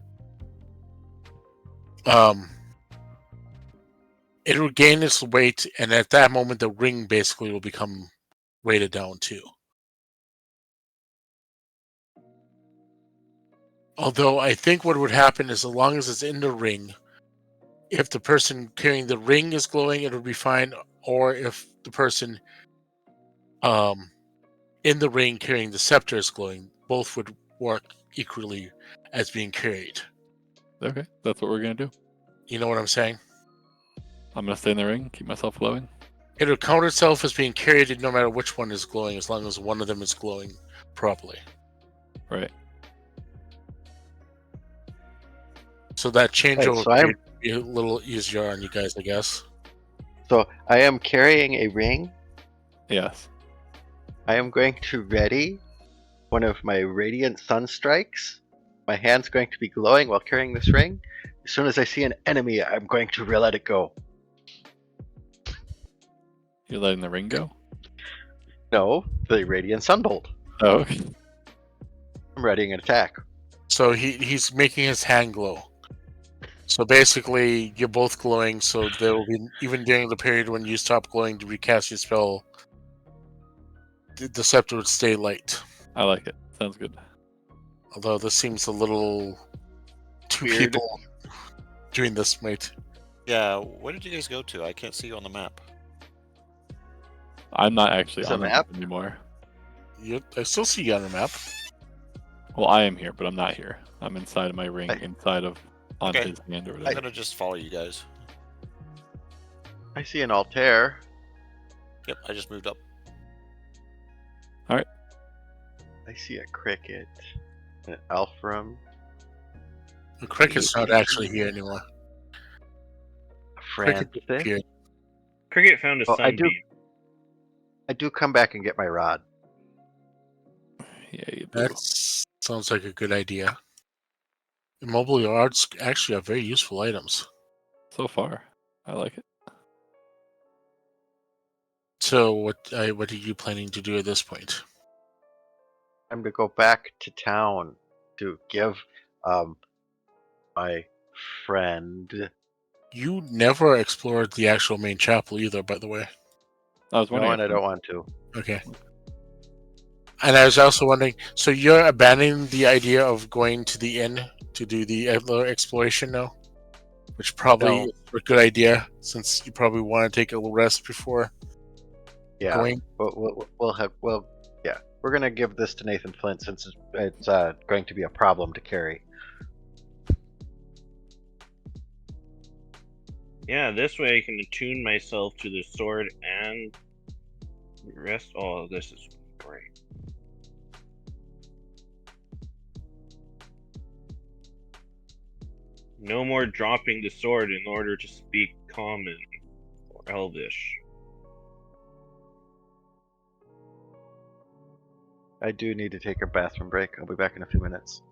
It will gain its weight, and at that moment, the ring basically will become weighted down too. Although I think what would happen is, as long as it's in the ring, if the person carrying the ring is glowing, it would be fine. Or if the person in the ring carrying the scepter is glowing, both would work equally as being carried. Okay, that's what we're gonna do. You know what I'm saying? I'm gonna stay in the ring, keep myself glowing. It'll count itself as being carried no matter which one is glowing, as long as one of them is glowing properly. Right. So that changeover so I'm- would be a little easier on you guys, I guess. So I am carrying a ring. Yes. I am going to ready one of my radiant sun strikes. My hand's going to be glowing while carrying this ring. As soon as I see an enemy, I'm going to let it go. You're letting the ring go? No, the radiant sunbolt. Oh, okay. I'm readying an attack. So he's making his hand glow. So basically, you're both glowing. So there will be, even during the period when you stop glowing to recast your spell, the scepter would stay light. I like it. Sounds good. Although this seems a little two Weird. people doing this, mate. Yeah, where did you guys go to? I can't see you on the map. I'm not actually There's on a the map? map anymore. I still see you on the map. Well, I am here, but I'm not here. I'm inside of my ring, I- inside of on Okay. his hand or I'm whatever. gonna just follow you guys. I see an Altair. Yep, I just moved up. I see a cricket. An Alfram. The cricket's not actually here anymore. A Cricket Frantic. disappeared. Cricket found a Oh, I do- sunbeam. I do come back and get my rod. Yeah, you do. That sounds like a good idea. Immobile yards actually are very useful items. So far, I like it. So what are you planning to do at this point? I'm to go back to town to give my friend. You never explored the actual main chapel either, by the way. I was No, wondering. and I don't want to. Okay. And I was also wondering, so you're abandoning the idea of going to the inn to do the exploration now? Which probably No. is a good idea, since you probably want to take a little rest before Yeah, going. yeah. We're gonna give this to Nathan Flint since it's going to be a problem to carry. Yeah, this way I can attune myself to the sword and rest. Oh, this is great. No more dropping the sword in order to speak common or elvish. I do need to take a bathroom break. I'll be back in a few minutes.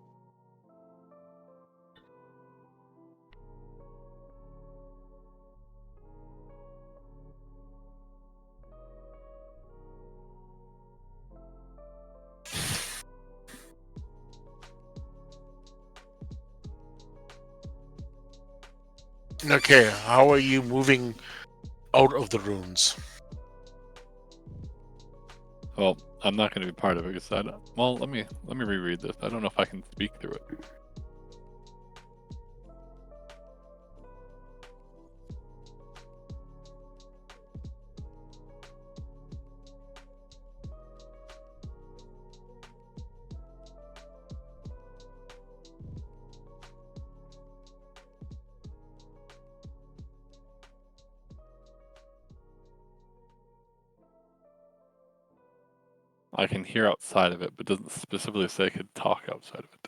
Okay, how are you moving out of the runes? Well, I'm not going to be part of it because I don't. Well, let me reread this. I don't know if I can speak through it. I can hear outside of it, but doesn't specifically say I could talk outside of it.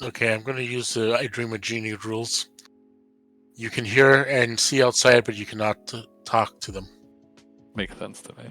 Okay, I'm going to use the I Dream of Genie rules. You can hear and see outside, but you cannot talk to them. Makes sense to me.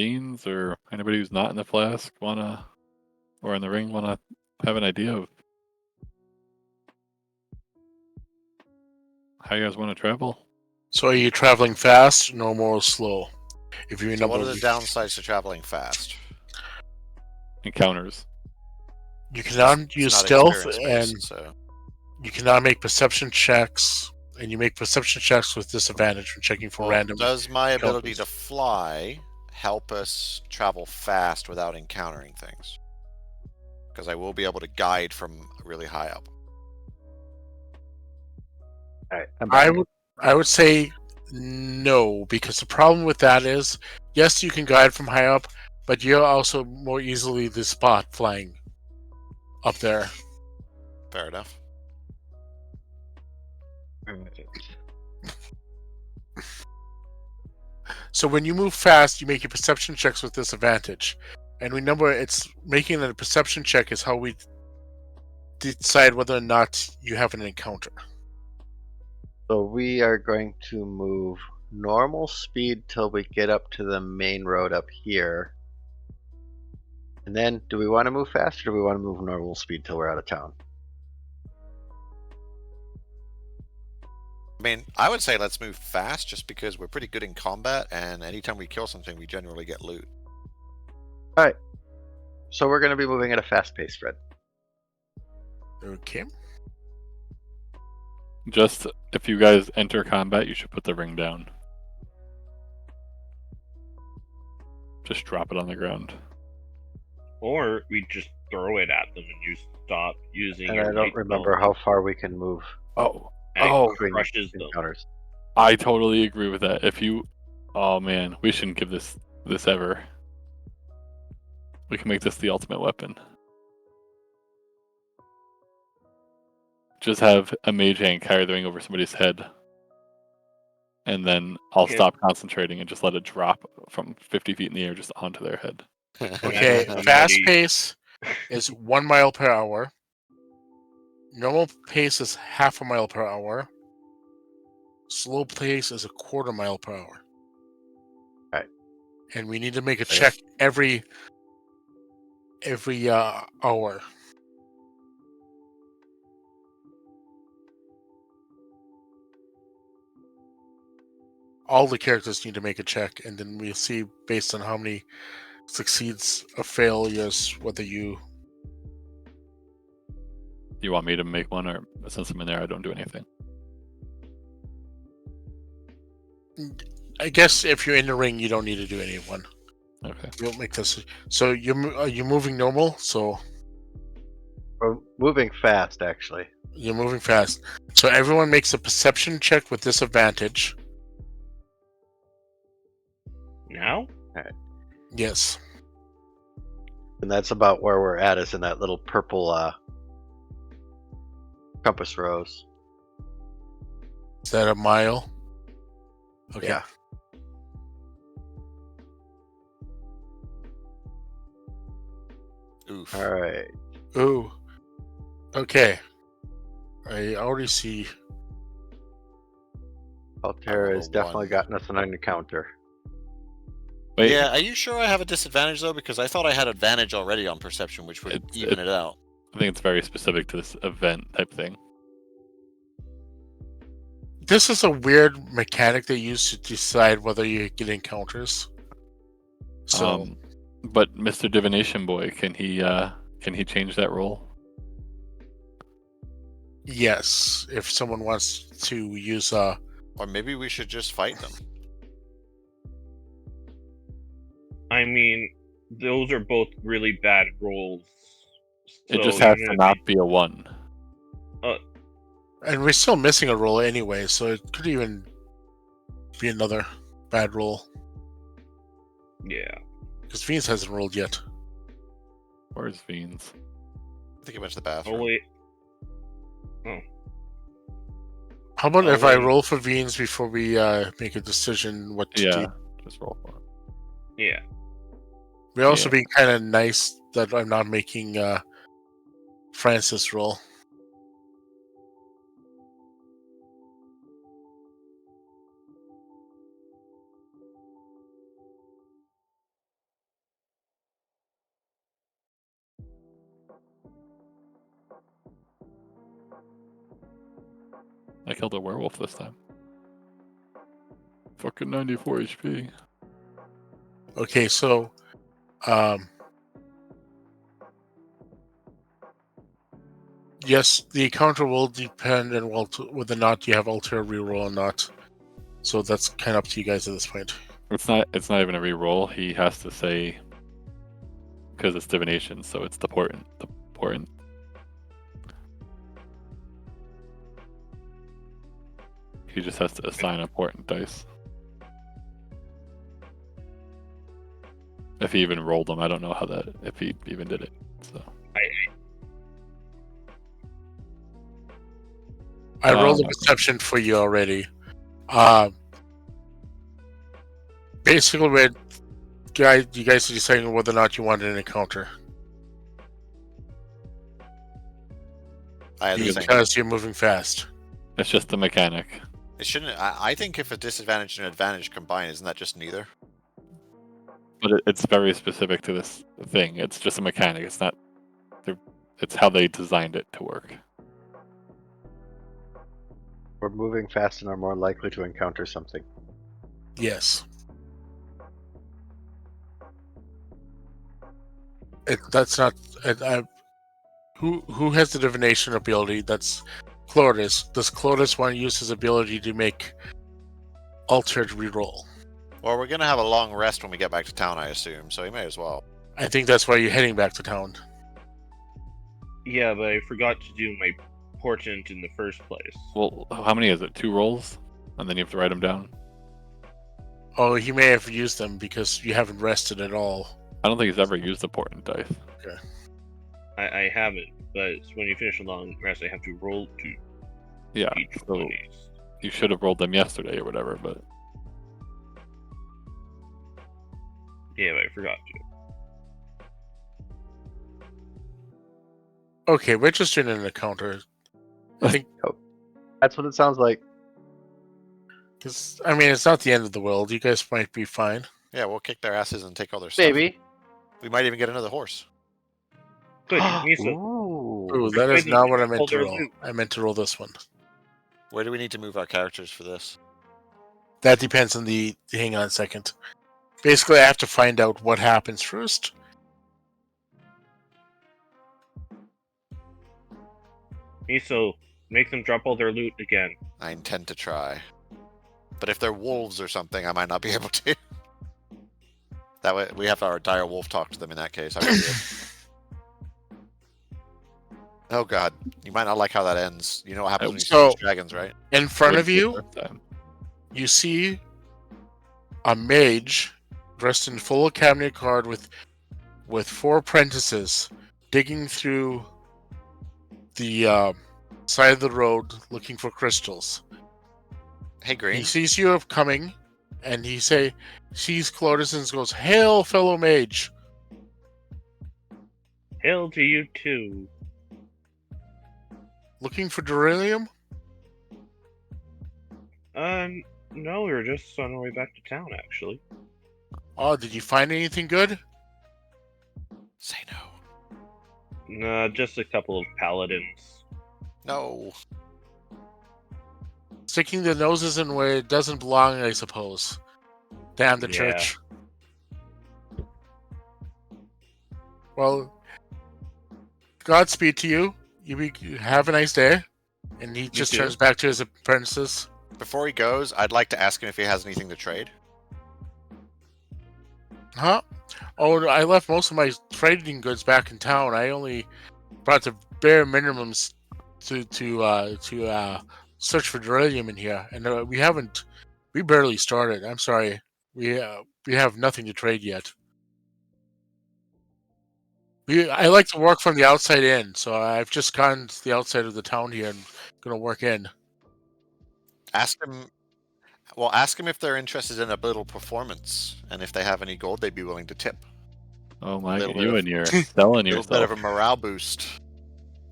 Beans or anybody who's not in the flask wanna, or in the ring wanna have an idea of how you guys want to travel? So are you traveling fast, normal, or slow? If you So remember, what are the downsides to traveling fast? Encounters. you cannot use It's not stealth, experience and based, so you cannot make perception checks, and you make perception checks with disadvantage when checking for well, random. does my ability to encounters. fly help us travel fast without encountering things? Because I will be able to guide from really high up. All right, I'm back. I would say no, because the problem with that is, yes, you can guide from high up, but you're also more easily the spot flying up there. Fair enough. So when you move fast, you make your perception checks with disadvantage. And remember, it's making a perception check is how we decide whether or not you have an encounter. So we are going to move normal speed till we get up to the main road up here. And then, do we want to move fast, or do we want to move normal speed till we're out of town? I mean, I would say let's move fast just because we're pretty good in combat, and anytime we kill something, we generally get loot. All right. So we're going to be moving at a fast pace, Fred. Okay. Just if you guys enter combat, you should put the ring down. Just drop it on the ground. Or we just throw it at them and you stop using And your I don't light remember element, how far we can move Oh, and oh, it crushes them. encounters. I totally agree with that. If you, oh man, we shouldn't give this ever. We can make this the ultimate weapon. Just have a mage hand carry the ring over somebody's head, and then I'll Okay. stop concentrating and just let it drop from 50 feet in the air just onto their head. Okay, Somebody- fast pace is 1 mile per hour. Normal pace is half a mile per hour. Slow pace is a quarter mile per hour. Right. And we need to make a check every hour. All the characters need to make a check, and then we'll see based on how many succeeds or failures whether you. You want me to make one, or since I'm in there, I don't do anything? I guess if you're in the ring, you don't need to do any one. Okay. You'll make this. So you're moving normal. So We're moving fast, actually. you're moving fast. So everyone makes a perception check with disadvantage. Now? Yes. And that's about where we're at, is in that little purple compass rose. Is that a mile? Okay. Yeah. Oof. All right. Ooh. Okay. I already see. Altair has rolled a definitely 1. gotten us an encounter. Wait, Yeah, are you sure I have a disadvantage though? Because I thought I had advantage already on perception, which would even it out. I think it's very specific to this event type thing. This is a weird mechanic they use to decide whether you get encounters. So But Mr. Divination Boy, can he change that role? yes, if someone wants to use Or maybe we should just fight them. I mean, those are both really bad rolls. It just so has even to if not be a 1. and we're still missing a roll anyway, so it could even be another bad roll. Yeah. Because Venus hasn't rolled yet. Where's Fiends? I think he went to the bathroom. Oh wait. How about Oh, if I wait. roll for Venus before we make a decision what to do? Yeah, just roll for it. Yeah. We're also Yeah. being kind of nice that I'm not making Francis roll. killed a werewolf this time. Fucking 94 HP. Okay, so yes, the encounter will depend on whether or not you have ulterior reroll or not. So that's kind of up to you guys at this point. It's not even a re-roll. He has to say, because it's divination, so it's the portent. He just has to assign a portent dice. If he even rolled them, I don't know if he even did it. So I rolled a perception for you already. Basically, you guys are deciding whether or not you wanted an encounter. I had the same. Because you're moving fast. it's just the mechanic. It shouldn't. I think if a disadvantage and advantage combine, isn't that just neither? But it's very specific to this thing. It's just a mechanic. It's not. It's how they designed it to work. We're moving fast and are more likely to encounter something. Yes. That's not. Who has the divination ability? That's Cloris. Does Cloris want to use his ability to make altered reroll? Well, we're gonna have a long rest when we get back to town, I assume. So he may as well. I think that's why you're heading back to town. Yeah, but I forgot to do my portent in the first place. Well, how many is it? 2 rolls, and then you have to write them down. Oh, he may have used them because you haven't rested at all. I don't think he's ever used a portent dice. I haven't, but when you finish a long rest, I have to roll to Yeah, each so one of these. you should have rolled them yesterday or whatever. But Yeah, but I forgot to. Okay, we're just doing an encounter. I think That's what it sounds like. it's not the end of the world. You guys might be fine. Yeah, we'll kick their asses and take all their stuff. Maybe. We might even get another horse. Good, Misa. Ooh, that is not what I meant to roll. I meant to roll this one. Where do we need to move our characters for this? That depends on the. Hang on a second. Basically, I have to find out what happens first. Miso, make them drop all their loot again. I intend to try. But if they're wolves or something, I might not be able to. That way, we have our dire wolf talk to them in that case. I would do it. Oh god, you might not like how that ends. You know what happens when you see those dragons, right? In front of you, you see a mage dressed in full academy guard with 4 apprentices digging through the side of the road looking for crystals. Hey, Green. He sees you coming, and he sees Cloris and goes, "Hail, fellow mage!" Hail to you too. Looking for beryllium? No, we were just on our way back to town, actually. Oh, did you find anything good? Say no. Nah, just a couple of paladins. No. Sticking their noses in where it doesn't belong, I suppose. Damn the Yeah. church. Well, Godspeed to you. You have a nice day. And he just too. turns back to his apprentices. Before he goes, I'd like to ask him if he has anything to trade. Huh? Oh, I left most of my trading goods back in town. I only brought the bare minimums to search for beryllium in here, and we barely started. I'm sorry, we have nothing to trade yet. I like to work from the outside in, so I've just gone to the outside of the town here and gonna work in. Ask him if they're interested in a little performance, and if they have any gold they'd be willing to tip. Oh my Little god, bit you of- and you're selling A little bit yourself. of a morale boost.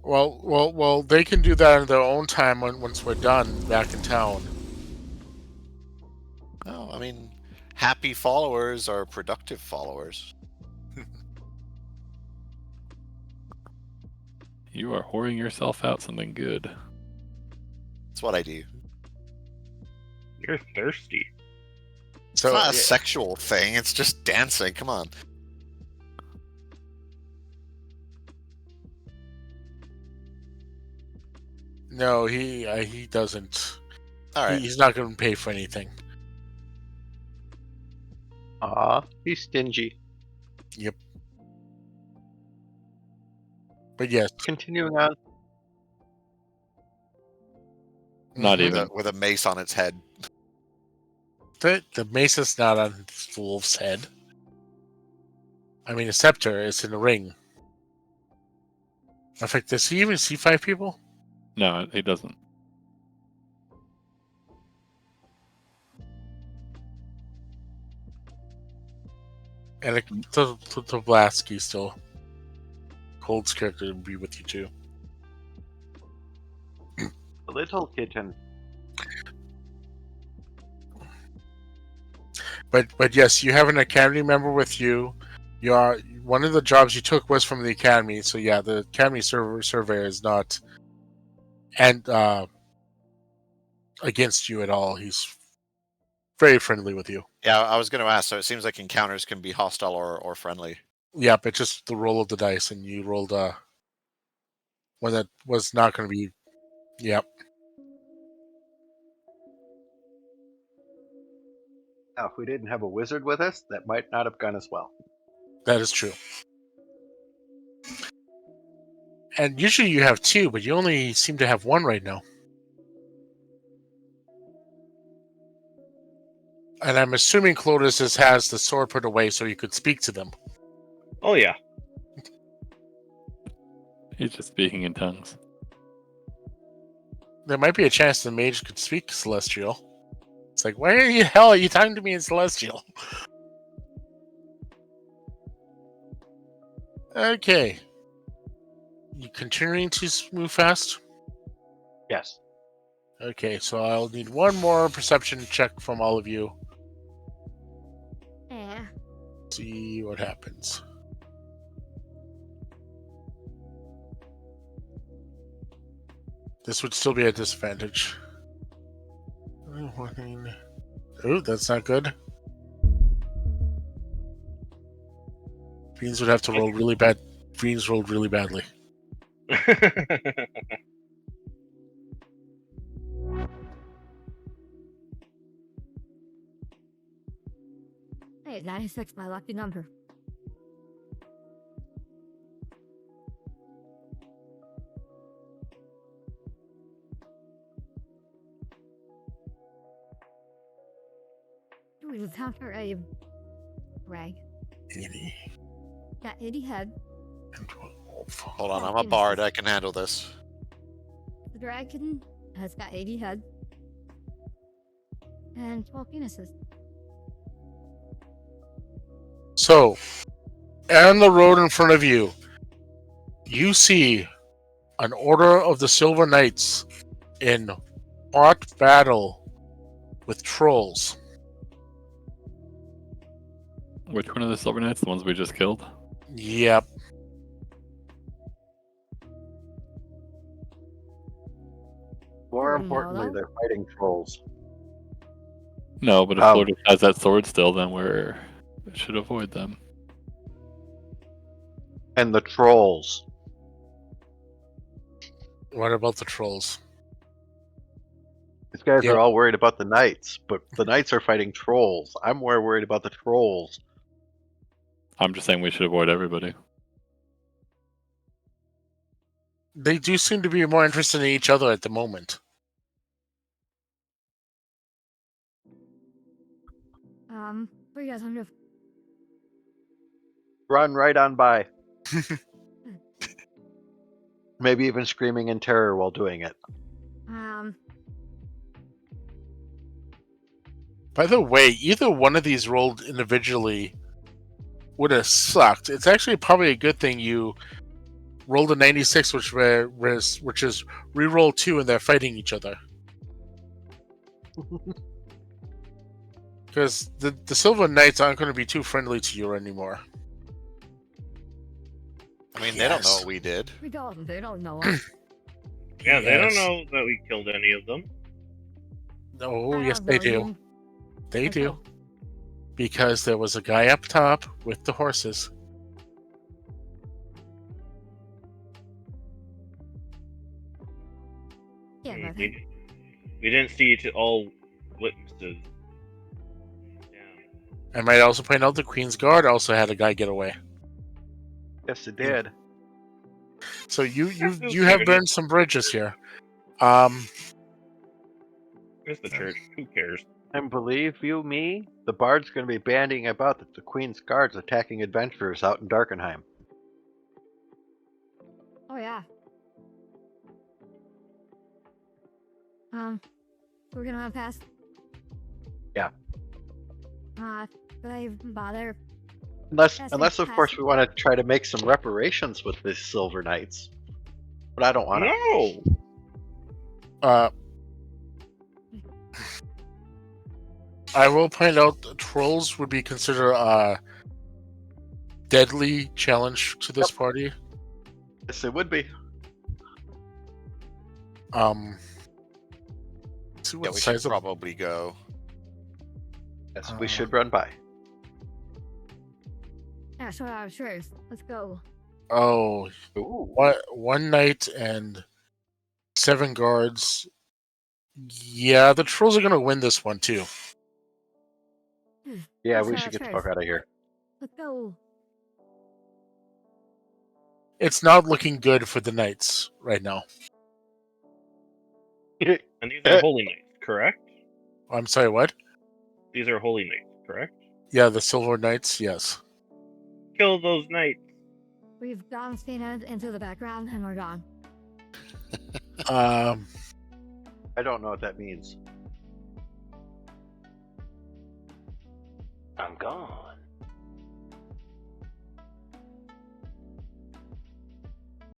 Well, they can do that in their own time once we're done back in town. Oh, I mean, happy followers are productive followers. You are whoring yourself out something good. That's what I do. You're thirsty. It's So not a sexual thing. It's just dancing. Come on. no, he doesn't. All right. He's not going to pay for anything. Aw, he's stingy. But yes, Continuing on. Not Mhm. even. With a mace on its head. The mace is not on the wolf's head. I mean, a scepter is in a ring. In fact, does he even see 5 people? No, he doesn't. And the Blasky still. Cold's character would be with you too. The little kitten. But yes, you have an academy member with you. You are one of the jobs you took was from the academy, so yeah, the academy surveyor is not against you at all. He's very friendly with you. Yeah, I was going to ask. So it seems like encounters can be hostile or friendly. Yep, it's just the roll of the dice, and you rolled one that was not going to be. Yep, Now, if we didn't have a wizard with us, that might not have gone as well. that is true. And usually you have 2, but you only seem to have 1 right now. And I'm assuming Clotis has the sword put away so you could speak to them. Oh yeah. He's just speaking in tongues. There might be a chance the mage could speak Celestial. It's like, why the hell are you talking to me in Celestial? Okay. You continuing to move fast? Yes. Okay, so I'll need one more perception check from all of you. Yeah. See what happens. This would still be a disadvantage. Oh, that's not good. Beans would have to roll really bad. Beans rolled really badly. Hey, 96, my lucky number. We encounter a rag. 80 Got 80 head. and 12. Hold on, I'm a bard. I can handle this. The dragon has got 80 head. And 12 penises. So, on the road in front of you, you see an Order of the Silver Knights in hot battle with trolls. Which one of the Silver Knights? The ones we just killed? Yep. More No, importantly, though. they're fighting trolls. No, but if Lotus has that sword still, then we should avoid them. And the trolls. What about the trolls? These guys Yep. are all worried about the knights, but the knights are fighting trolls. I'm more worried about the trolls. I'm just saying we should avoid everybody. They do seem to be more interested in each other at the moment. What do you guys want to do? Run right on by. Maybe even screaming in terror while doing it. By the way, either one of these rolled individually would have sucked. It's actually probably a good thing you rolled a 96, which is re-roll 2, and they're fighting each other. Because the Silver Knights aren't going to be too friendly to you anymore. I mean, they don't know what we did. They don't know us. Yeah, they don't Yes. know that we killed any of them. Oh, I yes, don't they know, do. you- They Let's do. go. Because there was a guy up top with the horses. Yeah, but We didn't see it all witnesses. Yeah. I might also point out the Queen's Guard also had a guy get away. Yes, it did. So you Who you have cares? burned some bridges here. It's the church. Who cares? And believe you me, the bard's going to be bandying about that the Queen's Guard's attacking adventurers out in Drakkenheim. oh yeah. We're gonna run past. Yeah. Did I even bother? Unless, That's unless of course, fantastic. we want to try to make some reparations with the Silver Knights. But I don't want to. No. I will point out that trolls would be considered a deadly challenge to this party. Yes, it would be. See Yeah, what we should size of probably go. Yes, we should run by. Yeah, sure. Let's go. oh Ooh. one knight and 7 guards. Yeah, the trolls are gonna win this one too. Yeah, Let's we go should get the first. fuck out of here. Let's go. It's not looking good for the knights right now. And these are holy knights, correct? I'm sorry, what? These are holy knights, correct? Yeah, the silver knights, yes. Kill those knights. We've gone Stina into the background and we're gone. Um, I don't know what that means. I'm gone.